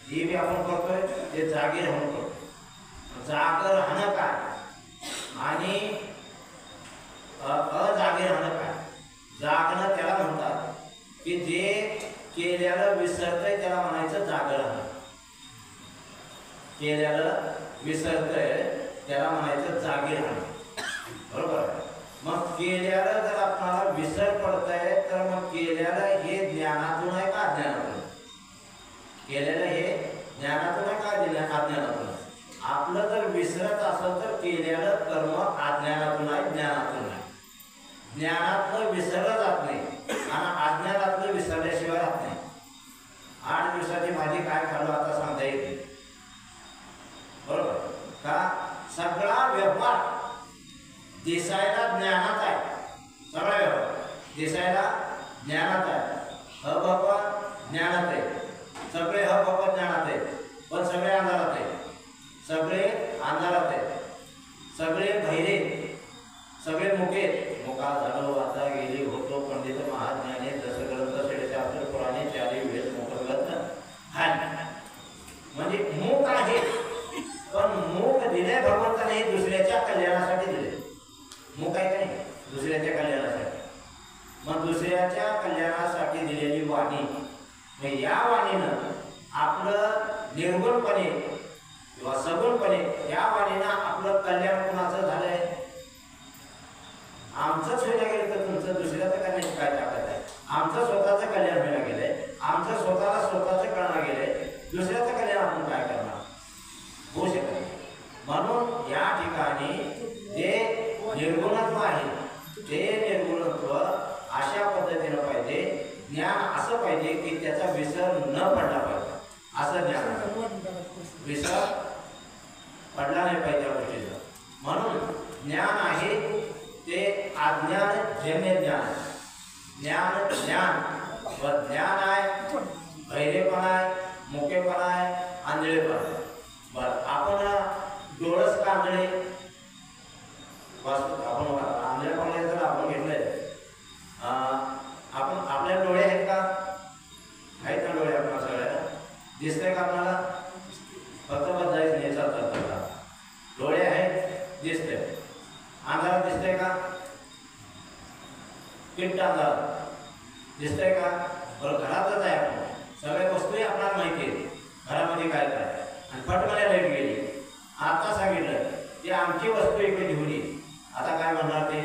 [SPEAKER 1] जे बी आपण करतोय ते जागी राहून करतो. जाग राहणं काय आणि अजागी राहणं काय. जागणं त्याला म्हणतात की जे केल्याला विसरतंय त्याला म्हणायचं जागं राहणं. केल्याला विसरतंय त्याला म्हणायचं जागी राहणं. बरोबर. मग केल्याला जर आपल्याला विसर पडतंय तर मग केल्याला हे ज्ञानातून आहे का अज्ञानातून. केलेलं हे ज्ञानातून आहे का अज्ञानातून. आपलं जर विसरत असेल तर केलेलं कर्म अज्ञानातून आहे, ज्ञानातून आहे. ज्ञानातलं विसरलं जात नाही आणि अज्ञानातलं विसरल्याशिवाय राहत नाही. 8 दिवसाची भाजी काय खाल्लं आता सांगता येते. बरोबर का. सगळा व्यवहार दिसायला ज्ञानात आहे. सगळा व्यवहार दिसायला ज्ञानात आहे. हब ज्ञानात आहे. सगळे हब ज्ञानात आहे. पण सगळे अंधारात आहे. सगळे अंधारात आहे. सगळे बहिरे, सगळे मुके. मुका झालो आता गेली होतो पंडित महाज्ञाने जस ग्रंथ शास्त्र पुराणे चारी वेद मुखगत हाय. म्हणजे मूक आहे, पण मूक दिले भगवंताने दुसऱ्याच्या कल्याणासाठी दिले. मूक आहे का नाही? दुसऱ्याच्या कल्याणासाठी. मग दुसऱ्याच्या कल्याणासाठी दिलेली वाणी, मग या वाणीनं आपलं निर्गुणपणे किंवा सगुणपणे या वाणीनं आपलं कल्याण कुणाचं झालंय? आमचंच व्हायला गेलं तर तुमचं दुसऱ्याचं करण्याची काय ताकद आहे? आमचं स्वतःचं कल्याण व्हायला गेलंय, आमचं स्वतःचं कळणं गेलंय, दुसऱ्याचं कल्याण आपण काय करणार? होऊ शकत नाही. म्हणून या ठिकाणी जे निर्गुणत्व आहे ते निर्गुणत्व अशा पद्धतीनं पाहिजे. ज्ञान असं पाहिजे की त्याचा विसर न पडला पाहिजे. असं ज्ञान विसर पडला नाही पाहिजे त्या गोष्टीचा. म्हणून ज्ञान आहे ते अज्ञान जन्य ज्ञान. ज्ञान ज्ञान व ज्ञान आहे, बहिरेपणा आहे, मुकेपणा आहे, आंधळेपणा आहे. बरं, आपण डोळस का आंधळे? आपण आंधळेपणा जर आपण घेतलंय, आपण आपल्या डोळे आहेत का? आहेत ना डोळे आपल्याला सगळ्याला? दिसतंय का आपल्याला? फक्त बदलायचं नाही, चालतात. डोळे आहेत, दिसतंय. अंधारात दिसतंय का? किट्ट अंधारात दिसतंय का? बरं, घरातच आहे आपण, सगळ्या वस्तूही आपल्याला माहिती आहे घरामध्ये काय काय. आणि फटकल्या लाईट गेली, आता सांगितलं की आमची वस्तू इकडे घेऊन ये. आता काय म्हणणार ते?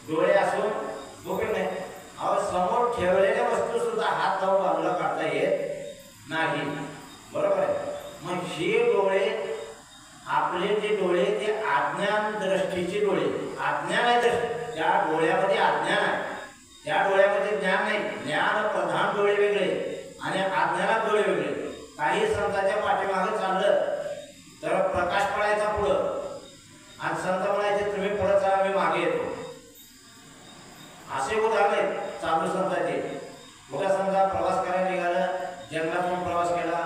[SPEAKER 1] डोळे असून उपयोग नाही. अहो, समोर ठेवलेल्या वस्तू सुद्धा हात लावून बाजूला काढता येत नाही. बरोबर आहे. मग हे डोळे, आपले जे डोळे ते अज्ञान दृष्टीचे डोळे. अज्ञान आहे दृष्टी, त्या डोळ्यामध्ये अज्ञान आहे, त्या डोळ्यामध्ये ज्ञान नाही. ज्ञान प्रधान डोळे वेगळे आणि अज्ञानात डोळे वेगळे. काही संतांच्या पाठीमागे चाललं तर प्रकाश पडायचा पुढं, आणि संत म्हणायचे तुम्ही पुढं चला, मी मागे येतो. असे उदाहरण आहेत चालू संतांचे. कुठं समजा प्रवास करायला निघालं, जंगलातून प्रवास केला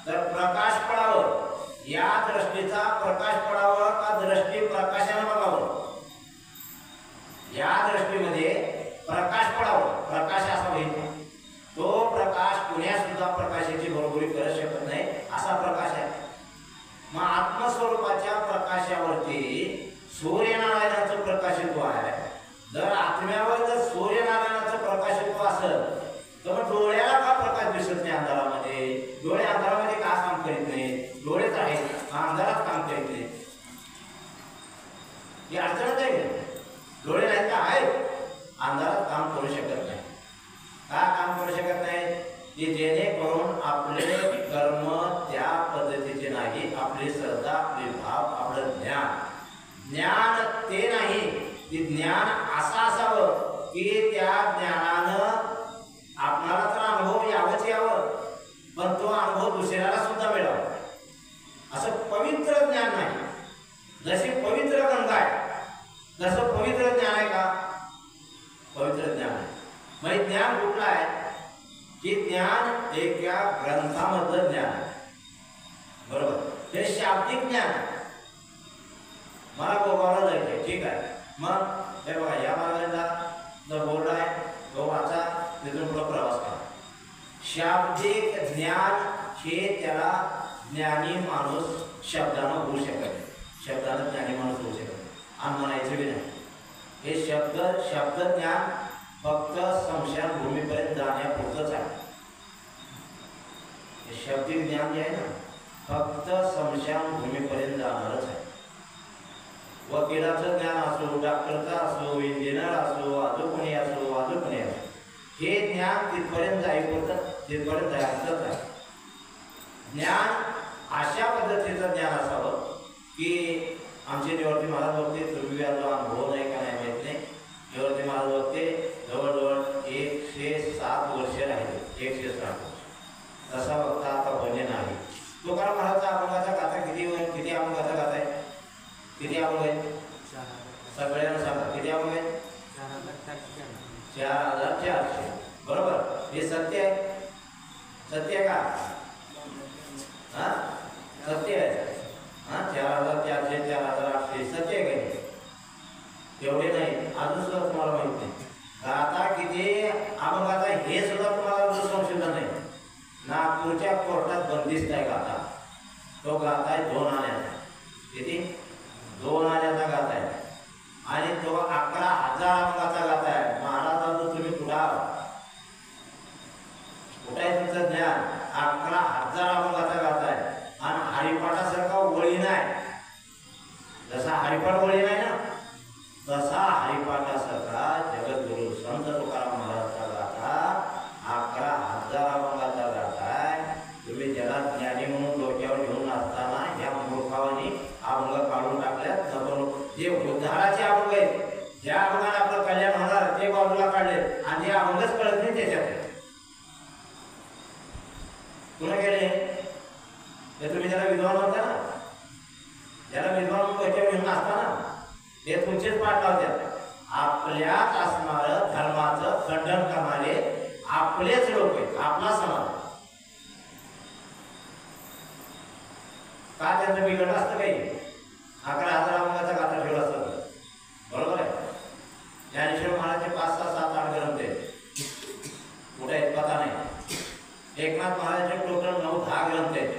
[SPEAKER 1] तर प्रकाश पडावं, या दृष्टीचा प्रकाश पडावं का दृष्टी प्रकाशाने बघावं? या दृष्टीमध्ये प्रकाश पडावं, प्रकाश असा होईल. तो प्रकाश पुण्या सुद्धा प्रकाशाची बरोबरी करत शकत नाही, असा प्रकाश आहे. मग आत्मस्वरूपाच्या प्रकाशावरती सूर्यनारायणाचं प्रकाशित्व आहे. जर आत्म्यावर जर सूर्यनारायणाचं प्रकाशित्व असेल तर मग डोळ्याला का प्रकाश दिसत नाही अंधारामध्ये? डोळे अंधारामध्ये का काम करीत नाही? डोळेच आहेत, अंधारात काम करीत नाही. ही अडचणच आहे. डोळे नाहीत का? आहेत, अंधारात काम करू शकत नाही. का काम करू शकत नाही? की जेणेकरून आपले कर्म त्या पद्धतीचे नाही, आपली श्रद्धा, आपले भाव, आपलं ज्ञान. ज्ञान ते नाही की ज्ञान असं असावं की त्या ज्ञानानं आपणाला तर अनुभव यावंच यावं, पण तो अनुभव दुसऱ्याला सुद्धा मिळावा. असं पवित्र ज्ञान नाही. जशी पवित्र गंगा आहे जसं पवित्र ज्ञान आहे का? पवित्र ज्ञान आहे. मग ज्ञान कुठलं आहे? की ज्ञान एका ग्रंथामधलं ज्ञान आहे. बरोबर, हे शाब्दिक ज्ञान आहे. मला गोगावला जायचंय, ठीक आहे. मग हे बघा, या मार्गाला जो बोर्ड आहे तो वाचा, तिथून पुढे प्रवास करा. शाब्दिक ज्ञान हे त्याला ज्ञानी माणूस शब्दानं होऊ शकत नाही. शब्दानं ज्ञानी माणूस होऊ शकत नाही आणि म्हणायचं बी नाही. हे शब्द ज्ञान फक्त स्मशानभूमीपर्यंत जाण्यापुरतंच आहे. हे शब्दिक ज्ञान जे आहे ना, फक्त स्मशानभूमीपर्यंत जाणारच आहे. वकिलाचं ज्ञान असो, डॉक्टरचं असो, इंजिनियर असो, अजून कोणी असो, हे ज्ञान तिथपर्यंत तिथपर्यंत जायचंच आहे. ज्ञान अशा पद्धतीचं ज्ञान असावं की आमचे निवृत्ती महाराज वक्ते, तुम्ही याचा अनुभव नाही का नाही माहीत नाही, निवृत्ती महाराज वक्ते जवळजवळ 107 वर्ष राहिले. 107 वर्ष. तसा वक्ता आता होणे नाही. तुकाराम महाराजचा अभंगाचा गाथा किती अपंगाचा गाथा आहे? किती अभंग आहेत? सगळ्यांना सांगा किती अभंग आहेत? 4400. बरोबर. हे सत्य आहे? सत्य आहे का? हा सत्य आहे. हा 4400 4800 सत्य आहे का? एवढे नाही. अजून सुद्धा तुम्हाला माहित नाही गाथा किती अभंगाचा हे सुद्धा तुम्हाला संशोधन नाही. नागपूरच्या कोर्टात बंदिस्त आहे गाथा. तो गाथा आहे 2 आण्याचा. किती? 2 आण्याचा गाथा आहे आणि तो 11,000 अभंगाचा गाथा आहे. महाराजांचं तुम्ही कुठं आहे तुमचं ज्ञान? 11,000 अभंगाचा गाथा आहे आणि हरिपाठासारखा वळी नाही. जसा हरिपाठ वळी नाही ना तसा हरिपाठासारखा जगद्गुरु संत तुकाराम महाराजांचा गाथा 11,000 अभंगाचा गाथा आहे. तुम्ही ज्याला ज्ञानी म्हणून डोक्यावर घेऊन असताना या मूर्खावानी अभंग काढून टाकल्यात. जे उद्धाराचे अभंग आहेत, ज्या अभंगाने आपलं कल्याण होणार ते बाजूला काढले आणि जे अभंगच कळत नाही त्याच्यात पुन्हा गेले. ते तुम्ही ज्याला विद्वान म्हणता ना, ज्याला विद्वान डोक्यावर घेऊन असताना ते तुमचेच पाठ लावतात. आपल्यात असणारं धर्माचं खंडन करणारे आपलेच लोक आहेत. आपला समाज का त्यांचं बिघडलं असतं? काही 11,000 अभंगाचा गाथा ठेवला असतं. बरोबर आहे. ज्ञानेश्वर महाराजचे 5, 6, 7, 8 ग्रंथ आहेत. कुठे आहेत पता नाही. एकनाथ महाराजांचे टोटल 9, 10 ग्रंथ आहेत.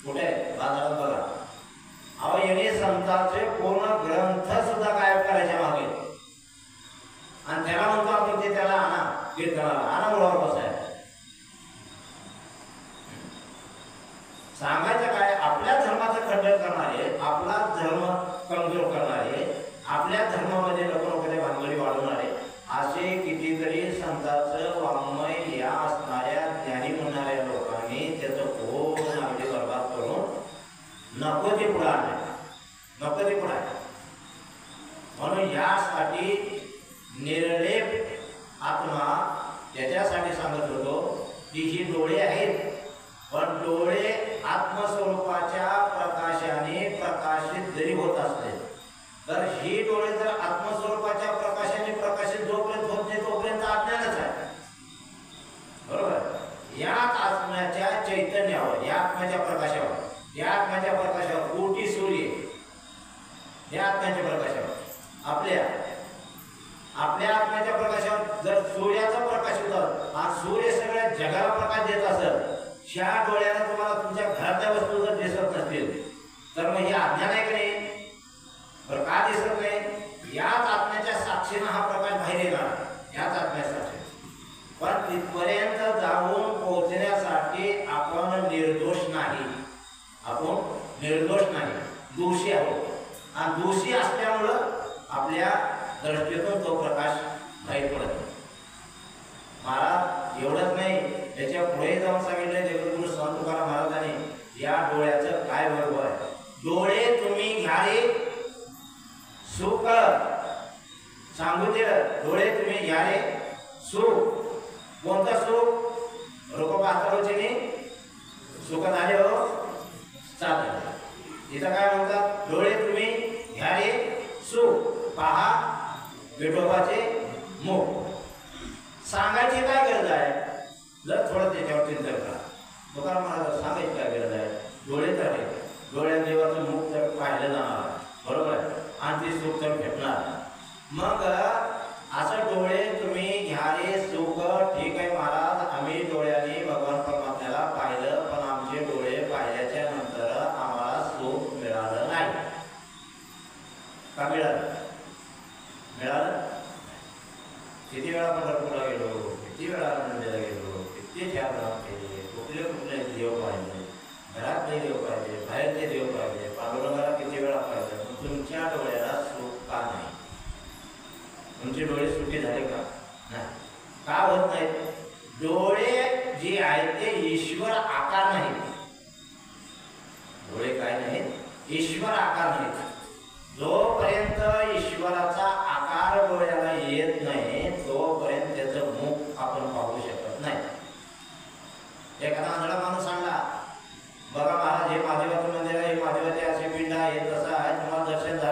[SPEAKER 1] कुठे आहेत? बाजारात बघा. अहो यांनी संतांचे पूर्ण ग्रंथ सुद्धा गायब करायच्या मागे आणि त्याला म्हणतो आपण ते त्याला आणा कीर्तनाला आणा मुळावर बसायला. सांगायचं काय? आपल्या धर्माचं खंडन करणारे, आपला धर्म कमजोर करणारे, आपल्या धर्मामध्ये लोकांमध्ये भानगडी वाढवणारे असे कितीतरी संतांचं वाङ्मय या असणाऱ्या ज्ञानी म्हणणाऱ्या लोकांनी त्याचं पूर्ण अगदी बरबाद करून नको ते पुढे आणले. नको ते पुढे. म्हणून यासाठी निर्लेप आत्मा त्याच्यासाठी सांगत होतो की ही डोळे आहेत पण डोळे आत्मस्वरूपाच्या प्रकाशाने प्रकाशित जरी होत असले तर ही डोळे जर आत्मस्वरूपाच्या प्रकाशाने प्रकाशित जोपर्यंत होत नाही तोपर्यंत अज्ञानच आहे. बरोबर. या आत्म्याच्या चैतन्यावर, या आत्म्याच्या प्रकाशावर, या आत्म्याच्या प्रकाशावर कोटी सूर्य, या आत्म्याच्या प्रकाशावर आपल्या आत्म्याच्या प्रकाशावर जर सूर्याचा प्रकाश होता आणि सूर्य सगळ्या जगाला प्रकाश देत असेल, ह्या डोळ्याने तुम्हाला तुमच्या घरातल्या वस्तू जर दिसत नसतील तर मग हे अज्ञान आहे की नाही? बरं का दिसत नाही? याच आत्म्याच्या साक्षीनं हा प्रकाश बाहेर येणार. याच आत्म्याच्या साक्षी. पण तिथपर्यंत जाऊन पोहोचण्यासाठी आपण निर्दोष नाही. आपण निर्दोष नाही, दोषी आहोत. आणि दोषी असल्यामुळं आपल्या दृष्टीतून तो प्रकाश बाहेर पडत. महाराज एवढंच नाही, त्याच्या पुढे जाऊन सांगितलं जगद्गुरु संत तुकाराम महाराजांनी या डोळ्याचं काय बरोबर आहे. डोळे तुम्ही घ्या रे सुख, सांगू दिलं. डोळे तुम्ही घ्या रे सुख. कोणतं सुख? रोको पाहतारोचे सुख झाले हो चालेल. इथं काय म्हणतात? डोळे तुम्ही घ्या रे सुख, पहा विठोबाचे मुख. सांगायची काय गरज आहे? जर थोडं त्याच्यावर चिंतन करा. तुकाराम महाराज सांगायची काय गरज आहे? डोळे तर आहे, डोळ्यात देवाचं मुख तर पाहिलं जाणार. बरोबर आहे. आणि ते सुख तर भेटणार. मग असं डोळे तुम्ही घ्या रे सुख. ठीक आहे महाराज, आम्ही डोळ्याने भगवान परमात्म्याला पाहिलं पण आमचे डोळे पाहिल्याच्या नंतर आम्हाला सुख मिळालं नाही. का मिळालं? किती वेळा पंढरपूरला गेलो, किती वेळा मंदिराला गेलो, किती ध्यान केले, कुठले देव पाहिले, घरातले देव पाहिजे, बाहेरचे देव पाहिजे, पांडुरंगाला किती वेळा पाहिजे. तुमच्या डोळ्याला सुख का नाही? तुमचे डोळे सुखी झाले का? नाही. का होत नाहीत? डोळे जे आहेत ते ईश्वर आकार नाहीत. डोळे काय नाहीत? ईश्वर आकार नाहीत. जोपर्यंत ईश्वराचा आकार डोळ्याला येत नाही तोपर्यंत त्याचं मुख आपण पाहू शकत नाही. एखादा आंधळा माणूस सांगला, बघा महाराज हे महादेवाचं मंदिर आहे, हे महादेवाचे असे पिंड आहे, तसं आहे, तुम्हाला दर्शन झालं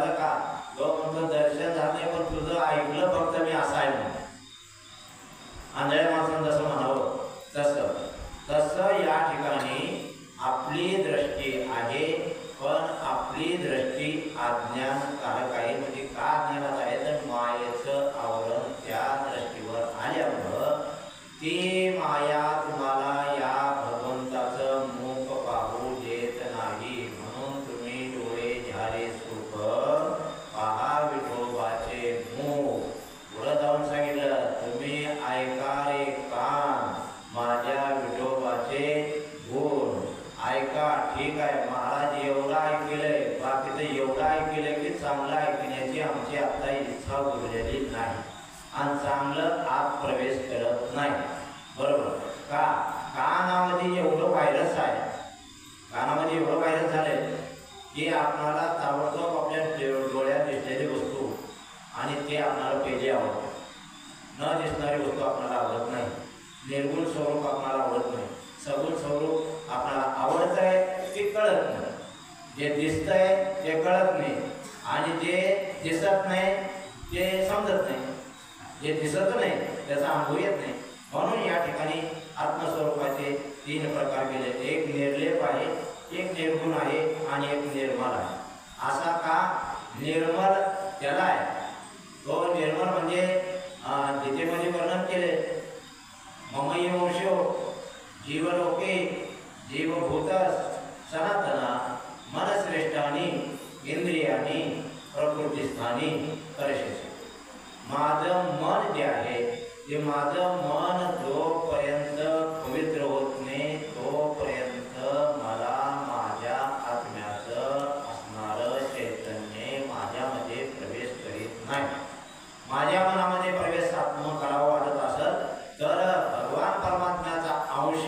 [SPEAKER 1] कारक आहे. म्हणजे का अज्ञानात आहे तर मायेचं आवरण त्या दृष्टीवर आल्यामुळं ती माया तुम्हाला या भगवंताचं मुख पाहू देत नाही. म्हणून तुम्ही डोळे झाले सुख पहा विठोबाचे मुख. पुढं जाऊन सांगितलं तुम्ही ऐका रे कान माझ्या विठोबाचे गुण. ऐका, ठीक आहे महाराज एवढं ऐकलंय, बाकीचं एवढं ऐकलंय की चांगलं ऐकण्याची आमची आता इच्छा उरलेली नाही आणि चांगलं आत प्रवेश करत नाही. बरोबर का? कानामध्ये एवढं व्हायरस आहे, कानामध्ये एवढं व्हायरस झालंय की आपणाला ताबडतोब आपल्या डोळ्यात दिसलेली वस्तू आणि ते आपणाला पहिले आवडते. न दिसणारी वस्तू आपल्याला आवडत नाही. निर्गुण स्वरूप आपल्याला आवडत नाही. सगुण स्वरूप आपल्याला आवडत आहे ते कळत नाही. जे दिसतंय ते कळत नाही आणि जे दिसत नाही ते समजत नाही. जे दिसत नाही त्याचा अनुभव येत नाही. म्हणून या ठिकाणी आत्मस्वरूपाचे 3 प्रकार केले. एक निर्लेप आहे, एक निर्गुण आहे आणि एक निर्मल आहे. असा का निर्मल त्याला आहे. तो निर्मल म्हणजे गीतेमध्ये वर्णन केले ममैवंशो जीवलोके जीवभूतस सनातना मनश्रेष्ठानी इंद्रियानी प्रकृतीस्थानी करेशे. माझं मन जे आहे ते माझं मन जोपर्यंत पवित्र होत नाही तोपर्यंत मला माझ्या आत्म्याचं असणारं चैतन्य माझ्यामध्ये प्रवेश करीत नाही. माझ्या मनामध्ये प्रवेश करावा वाटत असत तर भगवान परमात्म्याचा अंश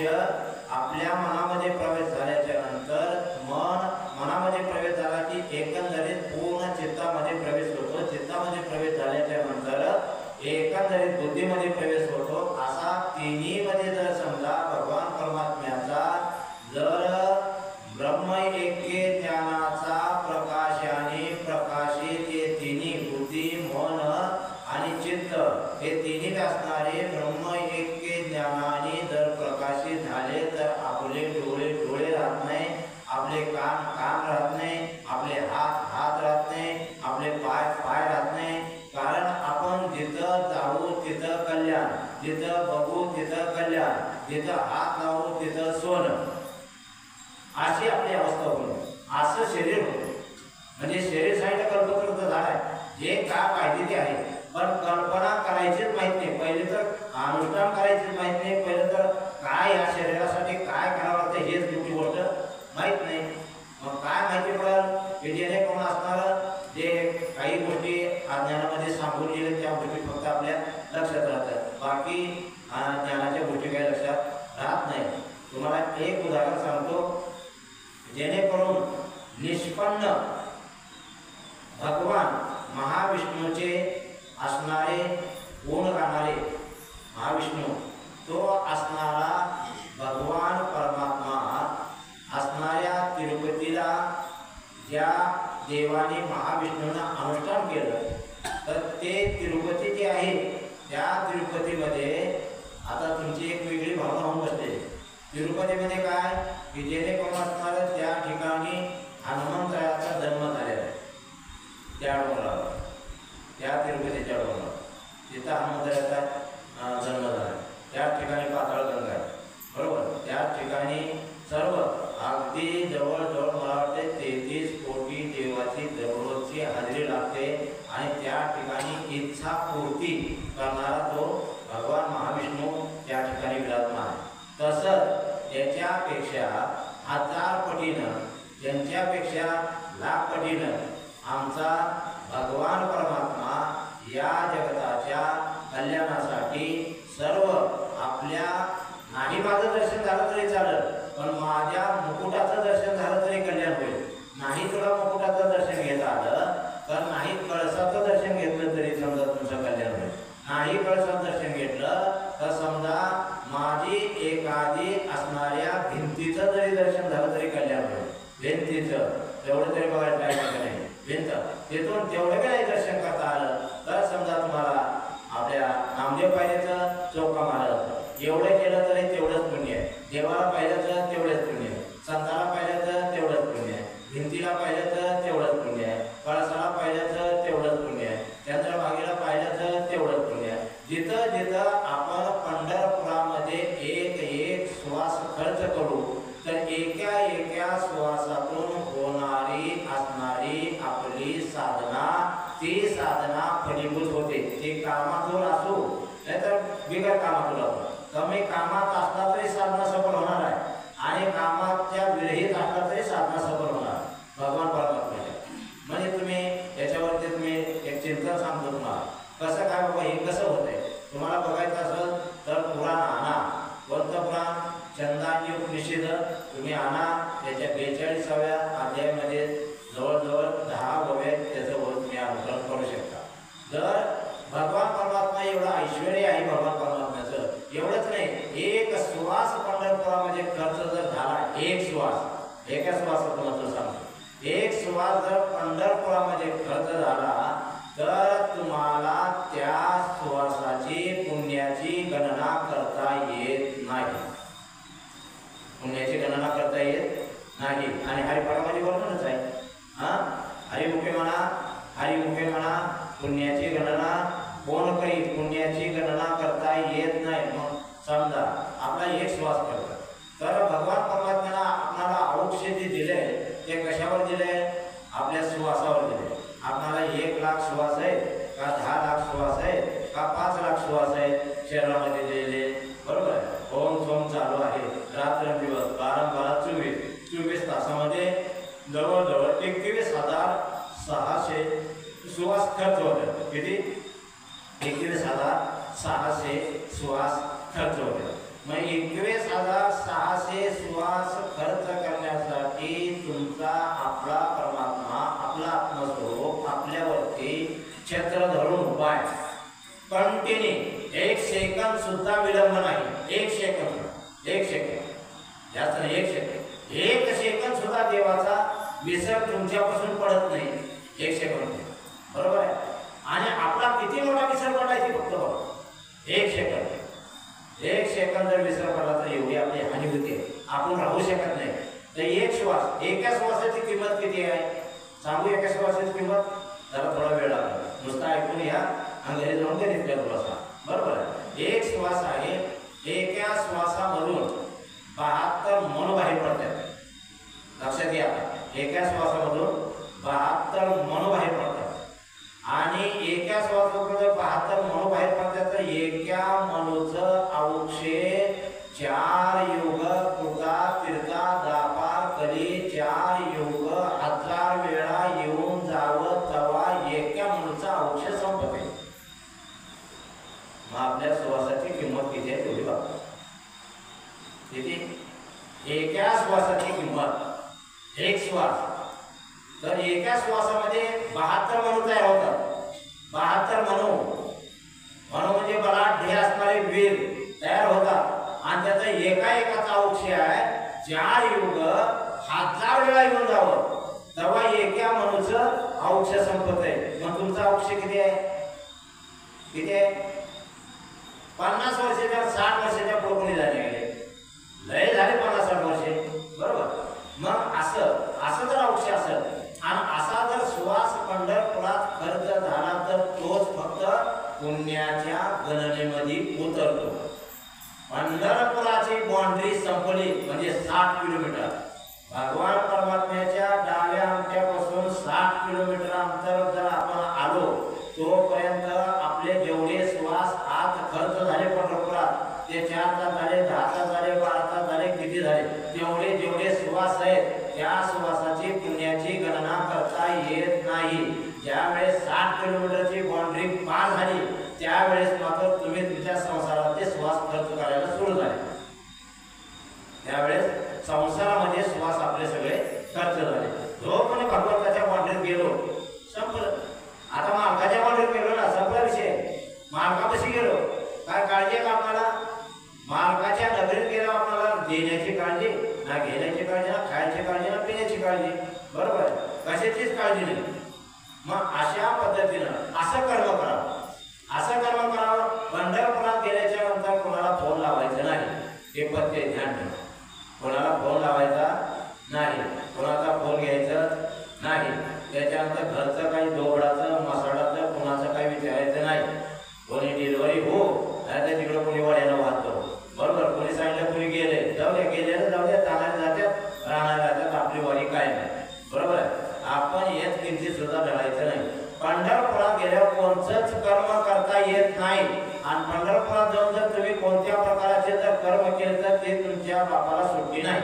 [SPEAKER 1] आपल्या मनामध्ये प्रवेश झाल्याच्या नंतर मनामध्ये प्रवेश झाला की एकंदरीत पूर्ण चित्तामध्ये प्रवेश होतो. चित्तामध्ये प्रवेश झाल्याच्या नंतर एकंदरीत बुद्धीमध्ये प्रवेश होतो. असा तिन्हीमध्ये जर समजा भगवान परमात्म्याचा जर ब्रह्म ऐक्य ज्ञानाचा प्रकाशाने प्रकाशित हे तिन्ही बुद्धी मन आणि चित्त हे तिन्ही असणारे ब्रह्म ऐक्य ज्ञानाने जर प्रकाशित झाले तर आपले डोळे डोळे राहत नाही, आपले कान कान राहत नाही, आपले हात हात राहत नाही, आपले पाय पाय राहत नाही. कारण आपण जिथं जाऊ तिथं कल्याण, जिथं बघू तिथं कल्याण, जिथं हात लावू तिथं सोनं, अशी आपली अवस्था होती. असं शरीर होतं. म्हणजे शरीर साहित्य कल्पतरूचं झाड आहे. जे काय पाहिजे ते आहे पण कल्पना करायचीच माहीत नाही. पहिले तर अनुष्ठान करायचीच माहीत नाही. पहिलं तर काय या शरीरासाठी काय करावं लागतं हेच मोठी गोष्ट माहीत नाही. मग काय माहिती पडेल की जेणेकरून असणारं जे काही गोष्टी अज्ञानामध्ये सांगून गेले त्या गोष्टी फक्त आपल्या लक्षात राहतात. बाकी ज्ञानाच्या गोष्टी काही लक्षात राहत नाही. तुम्हाला एक उदाहरण सांगतो जेणेकरून निष्पन्न भगवान महाविष्णूचे असणारे गुण गाणारे महाविष्णू तो असणारा भगवान परमात्मा असणाऱ्या तिरुपतीला ज्या देवाने महाविष्णूंना अनुष्ठान केलं तर ते तिरुपती जे आहे त्या तिरुपतीमध्ये आता तुमची एक वेगळी भावना होऊन बसते. तिरुपतीमध्ये काय की जेणेकरून असणारं त्या ठिकाणी हनुमंतरायाचा जन्म झालेला आहे. त्या डोंगरावर त्या तिरुपतीच्या डोंगरावर तिथं हनुमंतरायाचा जन्म झाला. त्याच ठिकाणी पाताळगंगा आहे. बरोबर. त्याच ठिकाणी सर्व अगदी जवळजवळ मला वाटते 33 कोटी देवाची दररोजची हजेरी लागते आणि त्या ठिकाणी इच्छा पूर्ती करणारा तो भगवान महाविष्णू त्या ठिकाणी विराजमान आहे. तसंच याच्यापेक्षा 1000 पटीनं यांच्यापेक्षा लाख पटीनं आमचा भगवान परमात्मा या जगताच्या कल्याणासाठी सर्व आपल्या नाही माझं दर्शन झालं तरी चालेल पण माझ्या मुकुटाचं दर्शन झालं तरी कल्याण होईल. नाही तुला मुकुटाचं दर्शन घेता आलं तर नाही कळसाचं दर्शन घेतलं तरी समजा तुमचं कल्याण होईल. नाही कळसाचं दर्शन घेतलं तर समजा माझी एखादी असणाऱ्या भिंतीचं जरी दर्शन झालं तरी कल्याण होईल. भिंतीचं तेवढं तरी बघायला काय नाही. भिंत तिथून तेवढं काही दर्शन करता आलं तर समजा तुम्हाला आपल्या नामदेव पाहिल्याचं चौका मारलं एवढं केलं तरी तेवढंच पुण्य आहे. देवाला पाहिलं तर तेवढंच पुण्य आहे. संताला पाहिलं तर तेवढंच पुण्य आहे. भिंतीला पाहिलं तर तेवढंच पुण्य आहे. कळसाला पाहिलं ती साधना फलीभूत होते. ते कामातून असो नाहीतर बिगर कामातून असो, कमी कामात असला तरी साधना सफल होणार आहे आणि कामाच्या विरहित असला तरी साधना सफल होणार भगवान परमात्म्याच्या. म्हणजे तुम्ही याच्यावरती तुम्ही एक चिंतन सांगतो तुम्हाला कसं काय बाबा हे कसं होतंय. तुम्हाला बघायचं असेल तर पुराण आणा. कोणतं पुराण? चंदानी उपनिषद तुम्ही आणा. त्याच्या 42व्या अध्यायामध्ये जवळजवळ 10 वव्या त्याचं वर तुम्ही अनुसरण करू शकता. जर भगवान परमात्मा एवढं ऐश्वर्य आहे भगवान परमात्म्याचं, एवढंच नाही एक सुवास पंढरपुरामध्ये खर्च जर झाला, एक सुवास, एका सुवासाचं महत्व सांगतो, एक सुवास जर पंढरपुरामध्ये खर्च झाला तर तुम्हाला त्या सुवासाची पुण्याची गणना करता येत नाही. पुण्याची गणना करता येत नाही. आणि हरिपाठामध्ये वर्णनच आहे. हरिमुखे म्हणा पुण्याची गणना कोण करीत, पुण्याची गणना करता येत नाही. मग समजा आपला एक श्वास करतो तर भगवान परमात्म्याला आपल्याला आयुष्य जे दिले ते कशावर दिले? आपल्या श्वासावर दिले. आपल्याला 1 लाख श्वास आहे का 10 लाख श्वास आहे का 5 लाख श्वास आहे शरीरामध्ये दिलेले, बरोबर आहे. ओम सोम चालू आहे रात्रंदिवस 12-24 तासामध्ये जवळजवळ 21,600 श्वास खर्च होतात. किती? 21,600 श्वास खर्च होतात. मग 21,600 श्वास खर्च करण्यासाठी तुमचा आपला परमात्मा, आपला आत्मस्वरूप आपल्यावरती छत्र धरून उभा आहे. कंटिन्यू 1 सेकंद सुद्धा विलंब नाही. 1 सेकंद जास्त नाही, 1 सेकंद, 1 सेकंद सुद्धा देवाचा विसर तुमच्यापासून पडत नाही. 1 सेकंद, बरोबर आहे. आणि आपला किती मोठा विसर पडला ते फक्त बघा. 1 सेकंद जर विसर पडला तर एवढी आपली हानी होते, आपण राहू शकत नाही. तर एक श्वास, एका श्वासाची किंमत किती आहे सांगू? एका श्वासाची किंमत जरा थोडा वेळ लागला, नुसता ऐकून या आणि घरी जाऊन ते निघतात बसा, बरोबर आहे. एक श्वास आहे, एका श्वासामधून 72 मन बाहेर पडतात. लक्षात घ्या, एका श्वासामधून 72 मन बाहेर पडतात. आणि एका श्वासातून 72 मन बाहेर पडतात तर एका मनूचं आयुष्य 4 युग कृता तीर्था दापार कली 4 युग 1000 वेळा येऊन जावं तवा एका मनूचं आयुष्य संपते. मग आपल्या श्वासाची किंमत किती आहे तेवढी बघा. किती? एका श्वासाची किंमत, एक श्वास, तर एका श्वासामध्ये 72 मनू तयार होतात. 72 मनू म्हणजे बलाढ्य ढेर असणारे वीर तयार होतात आणि त्याचा एकाचा आयुष्य आहे 4 युग 1000 वेळा येऊन जावं तेव्हा एका मनूचं आयुष्य संपत आहे. मग तुमचं आयुष्य किती आहे? किती आहे? 50 वर्षाच्या 60 वर्षाच्या पुढे झाले गेले, लय झाले 50-60 वर्षे, बरोबर. मग असं जर आयुष्य असेल आणि असा जर श्वास पंढरपुरात खर्च झाला तर तोच फक्त पुण्याच्या गणनेमध्ये उतरतो. पंढरपुराची बाउंड्री संपली म्हणजे 60 किलोमीटर. भगवान परमात्म्याच्या डाव्या अंगठ्यापासून 60 किलोमीटर अंतर जर आपण आलो तोपर्यंत आपले जेवढे श्वास आत खर्च झाले पंढरपुरात ते 4 तास झाले, 10 तास झाले, 12 तास झाले, किती झाले, जेवढे श्वास आहेत त्या श्वासाची पुण्याची गणना करता येत नाही. ज्यावेळेस 60 किलोमीटरची बाउंड्री पार झाली त्यावेळेस मात्र तुम्ही तुमच्या संसाराचे श्वास खर्च करायला सुरू झाले. त्यावेळेस संसारामध्ये श्वास आपले सगळे खर्च झाले. जो पण भगवंताच्या बाउंड्रीत गेलो संपलं. आता मालकाच्या बाउंड्रीत गेलो ना, संपला विषय. मालकापाशी गेलो, काय काळजी आहे का आपल्याला? मालकाच्या नगरीत गेलो आपल्याला देण्याची काळजी ना, घेण्याची काळजी ना, खायची काळजी ना, पिण्याची काळजी, बरोबर, कशाचीच काळजी नाही. मग अशा पद्धतीनं असं कर्म करावं. पंढरपुरात गेल्याच्या नंतर कोणाला फोन लावायचं नाही, हे पत्ते ध्यान ठेवा. कोणाला फोन लावायचा नाही, कोणाचा फोन घ्यायचा नाही. त्याच्यानंतर घरचं काही दोघडाचं मसाडाचं कोणाचं काही विचारायचं नाही. कोणी डिलिव्हरी हो नाही तिकडं कोणी वाड्यानं वाहतो, बरोबर. कोणी सांगितलं कोणी गेले जाऊ द्या, गेलेलं जाऊ द्या, जाणारे जातात, राहणारे जातात, आपली वारी काय नाही, बरोबर आहे. आपण याच किंचित सुद्धा ढळायचं नाही. पंढरपुरात कोणतंच कर्म करता येत नाही आणि पंढरपुरात जाऊन जर तुम्ही कोणत्या प्रकारचे जर कर्म केले तर ते तुमच्या बापाला सुट्टी नाही.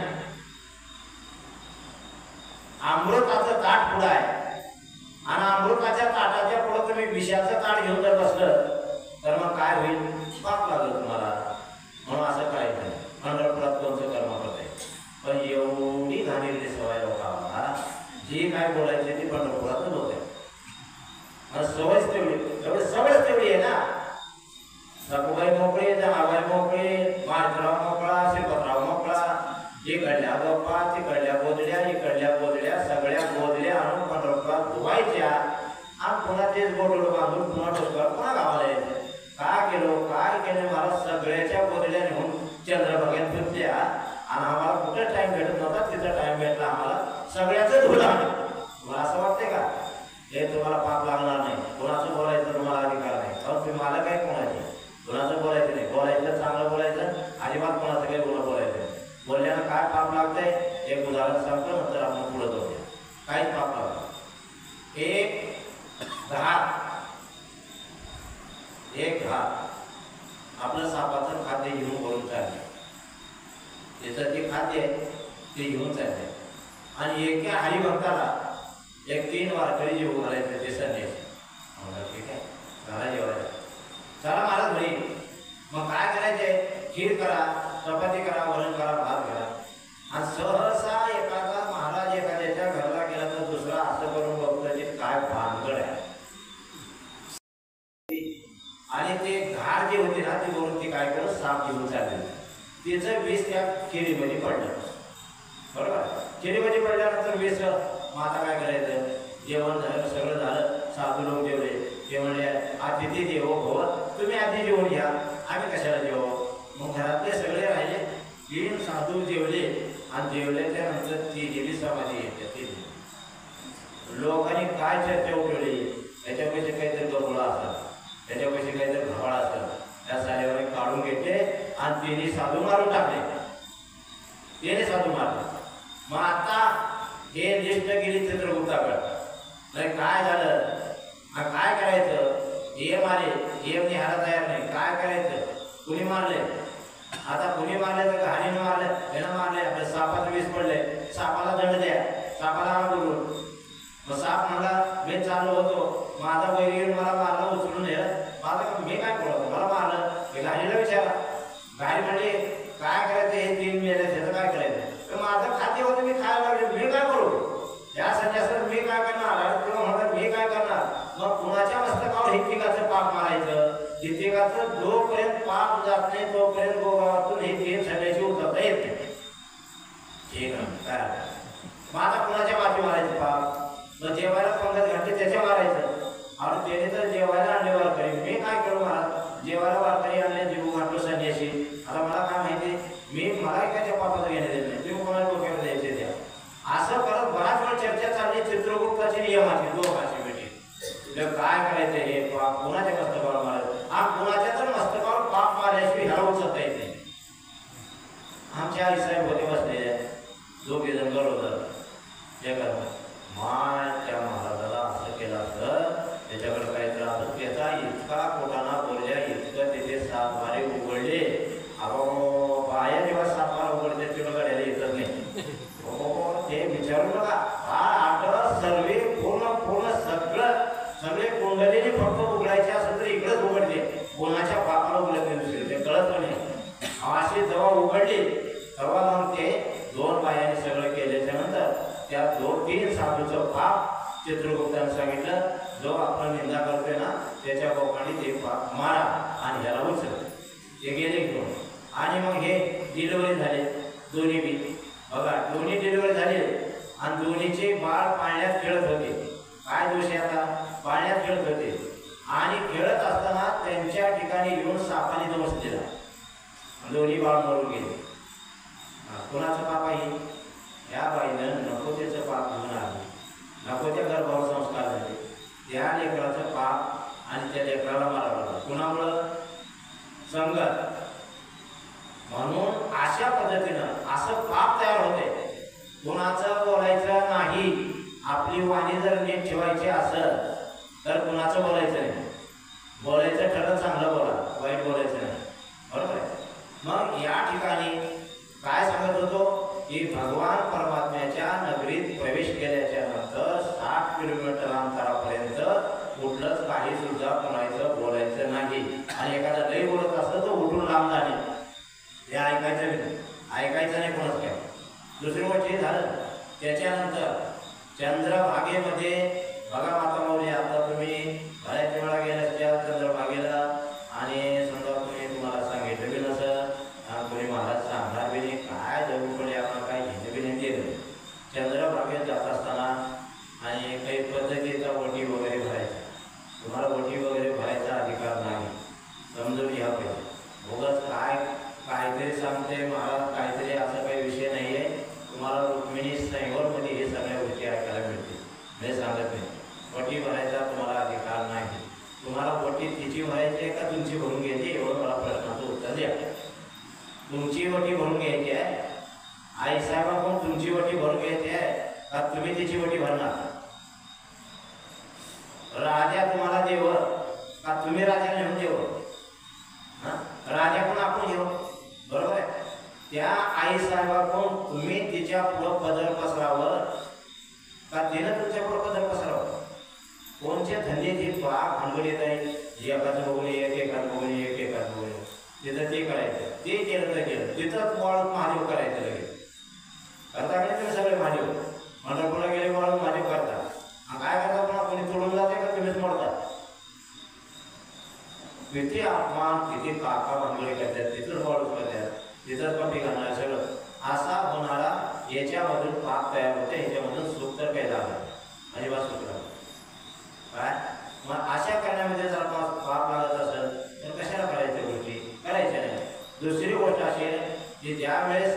[SPEAKER 1] अमृताचं ताट पुढं आहे आणि अमृताच्या ताटाच्या पुढे तुम्ही विषाचं ताट घेऊन जर बसलं तर मग काय होईल? पाप लागेल तुम्हाला. म्हणून असं करायचं नाही. पंढरपुरात कोणतं कर्म करत आहे पण एवढी घाणेरडी सवय लोकांना जी काय बोलायची ती पंढरपुरातच होते. सवयच तेवढी सवयच तेवढी आहे ना. सकुबाई मोकळी, जमाबाई मोकळी, मार्गराव मोकळा, श्रीपतराव मोकळा, इकडल्या गप्पा तिकडल्या बोदड्या इकडल्या बोदड्या सगळ्या बोदल्या आणून पंढरपुरात धुवायच्या आणि पुन्हा तेच बोटोड बांधून पुन्हा डोक्यावर पुन्हा गावाला यायचं. काय केलं मला सगळ्याच्या बोदड्या नेऊन चंद्रभागेत फिरल्या आणि आम्हाला कुठं टाइम भेटत नव्हता, तिथं टाइम भेटला आम्हाला सगळ्याच धुला. तुम्हाला असं वाटतंय का हे तुम्हाला पाप लागणार नाही? कोणाचं बोलायचं तुम्हाला अधिकार नाही. कारण तुम्ही मला काय कोणाचे कोणाचं बोलायचं नाही. बोलायचं चांगलं बोलायचं, अजिबात कोणाचं काही बोलायचं. बोलल्यानं काय पाप लागतंय एक उदाहरण सांगतो, नंतर आपण पुढे जाऊया. काहीच पाप लागतं. एक घात आपलं सापाचं खाद्य घेऊन वरून चालले, त्याचं जे खाद्य आहे ते घेऊन चालले आणि एका हरिभक्ताला एक 3 वारकरी जेवू घालायचं ते संदेश. ठीक आहे घाला जेवायला, चला महाराज घरी. मग काय करायचंय? खीर करा, चपाती करा, वरण करा, भात करा. आणि सहसा एखादा महाराज एखाद्याच्या घरला गेला तर दुसरा असं करून बघतो की काय भानगड आहे. आणि ते घार जे होते ना ते वरून ते काय करत साप घेऊन चालले, त्याचं विष त्या खिरीमध्ये पडलं. बरोबर, खिरीमध्ये पडल्यानंतर विष. मग आता काय करायचं? जेवण झालं, सगळं झालं, साधू लोक जेवले. ते म्हणले अतिथी देवो भव, तुम्ही आधी जेवून घ्या, आम्ही कशाला जेवू? मग घरातले सगळे राहिले, 3 साधू जेवले आणि जेवल्याच्या नंतर ती दिली समाधी येते. लोकांनी काय चर्चा उठवली? त्याच्यापेक्षा काहीतरी गबुळा असेल, त्याच्यापेक्षा काहीतरी घावळा असेल, त्या साऱ्यावर काढून घेतले आणि तिने साधू मारून टाकले. त्याने साधू मारले. मग आता हे लिस्ट गेली चित्रगुप्ताकडे. नाही काय झालं? काय करायचं? एम आले, एम निहायला तयार नाही. काय करायचं? कुणी मारले? आता कुणी मारले तर घाणीनं मारले, त्यानं मारले, आपल्या सापाचं विष पडले, सापाला दंड द्या, सापाला बोलून. मग साप म्हणला मी चाललो होतो, माझा बैल घेऊन मला मारलं, उचलून नेलं. माझं मी काय बोलतो? मला मारलं. हे घाणीला विचारा. घाणी म्हणजे काय करायचं? हे 3 मेले त्याचं काय करायचं? तर माझं खाद्य होतं, मी खायला लागले, मी काय करू? या संन्यासाला मी काय करणार? किंवा म्हणतात मी काय करणार? मग कुणाच्या मस्तकावर हितिकाचं पाप मारायचं? हितिकाचं जोपर्यंत पाप जात नाही तोपर्यंत गोगावातून हे 3 संन्यासी उतरता येत नाही. ठीक आहे काय? मग आता कुणाच्या माती मारायचं पाप? मग जेवायला पंगत घातली त्याच्या मारायचं. आणि त्याने तर जेवायला आणले वारकरी, मी काय करू महाराज? जेवायला वारकरी आणले, जीव घातलो संन्यासी. आता मला काय माहिती? मला काय त्या पापाचं घेणे देत नाही, तुम्ही कोणाला डोक्याला द्यायचे द्या. असं करत बराच वेळ चर्चा चालली. चित्रगुप्ताची नियमाची दोघांची भेटी. काय करायचं? हे पाप कुणाच्या मस्तकावर मारायचं? कुणाच्या तर मस्तकावर पाप मारल्याशिवाय ह्याला उचलता येत नाही. आमच्या आई साहेब होते बसलेले, 2 जण गरोदर. जे करतात माय त्या महाराजाला असं केलं असतं, त्याच्याकडे काही त्रास होत, त्याचा इतका पोटाना बोलल्या, इतकं तिथे 7 वारे उघडले. अहो बाया जेव्हा 7 वार उघडते तेव्हा गाड्याला येतच नाही. हो ते विचारू नका. आठ सर्वे पूर्ण सगळे कुंडलीने फक्त उघडायचे असेल तर इकडेच उघडले, कोणाच्या पापाला उघडत नाही दुसरे, ते कळत पण नाही. अशी जेव्हा उघडली तेव्हा मग ते 2 बायांनी सगळं केल्याच्या नंतर त्या 2-3 साधूचं पाप चित्रगुप्ताने सांगितलं, जो आपण निंदा करतोय ना त्याच्या बोकांनी ते पाप मारा आणि ह्याला उचल. ते गेले घेऊन. आणि मग हे डिलिव्हरी झाले दोन्ही बी. बघा दोन्ही डिलिव्हरी झाले आणि दोन्हीचे बाळ पाळण्यात खेळत होते. काय दोष आहे? आता पाळण्यात खेळत होते आणि खेळत असताना त्यांच्या ठिकाणी येऊन सापाने दोष दिला, दोन्ही बाळ मरून गेले. कोणाचं पाप आहे? या बाईनं नको त्याचं पाप घेऊन आलं, नको त्या गर्भावर संस्कार झाले, त्या लेकराचं पाप आणि त्या लेकराला मारावं लागलं. कुणामुळं? संगत. म्हणून अशा पद्धतीनं असं पाप तयार होते. कुणाचं बोलायचं नाही. आपली वाणी जर नीट ठेवायची असेल तर कुणाचं बोलायचं नाही. बोलायचं ठरलं चांगलं बोला, वाईट बोलायचं नाही, बरोबर आहे. मग या ठिकाणी काय सांगत होतो की भगवान परमात्म्याच्या नगरीत प्रवेश केल्याच्या नंतर 60 किलोमीटर अंतरापर्यंत कुठलंच काही सुद्धा कोणाचं बोलायचं नाही. आणि एखादा लई बोलत असलं तर उठून लांब जाणे, हे ऐकायचं नाही कोणाच काय. दुसरी गोष्ट झालं त्याच्यानंतर चंद्रभागेमध्ये बघा माता माऊली, आता तुम्ही बऱ्याच वेळा गेल्या त्या चंद्रभागेला आणि समजा तुम्हाला सांगितलं बी नसं, कोणी महाराज सांगणार बी नाही, काय जरूर आपण काय घेणं बी नाही केलं. चंद्रभागेत जात असताना आणि काही पद्धतीचा वटी वगैरे भरायचा, तुम्हाला वटी वगैरे भरायचा अधिकार नाही, समजून घ्या पाहिजे. उगाच काहीतरी सांगते महाराज, काहीतरी असं काही विषय नाही आहे. तुम्हाला रुक्मिणी संयवरमध्ये हे सगळ्या गोष्टी ऐकायला मिळतील, मी सांगत नाही. वटी भरायचा तुम्हाला अधिकार नाही. तुम्हाला वटी तिची भरायची आहे का तुमची भरून घ्यायची, एवढं मला प्रश्नाचं उत्तर द्या. तुमची वटी भरून घ्यायची आहे, आईसाहेबांकडून तुमची वटी भरून घ्यायची आहे का तुम्ही तिची वटी भरणार? राजा तुम्हाला देव का तुम्ही राजाला घेऊन देव? राजा पण आपण घेऊ, बरोबर आहे. त्या आईसाहेबांकडून तुम्ही तिच्या पुढं पदर पसरावं का तिनं तुमच्या पुढं पदर पसरावं? कोणचे धंदे ती भांडवली जाईल, एकाच बघून एकाच बघून एकाच बघून तिथं ते करायचं, ते केलं तर केलं, तिथंच वाळून महादेव करायचं लगेच. करता का तुम्ही सगळे महादेव? पंढरपूरला गेले वाळून महादेव करता, काय करता? पुन्हा कोणी तोडून जाते का तुम्हीच मोडता? किती अपमान, किती काका भांडवली करतात, तिथंच वाळून करतात, तिथंच पण घालणार सगळं. असा होणारा याच्यामधून पाप तयार होते, ह्याच्यामधून सुख तर काही झालं अजिबात सुख झालं काय. मग अशा करण्यामध्ये जर पाप लागत असेल तर कशाला करायच्या गोष्टी करायच्या नाही. दुसरी गोष्ट अशी आहे की ज्या वेळेस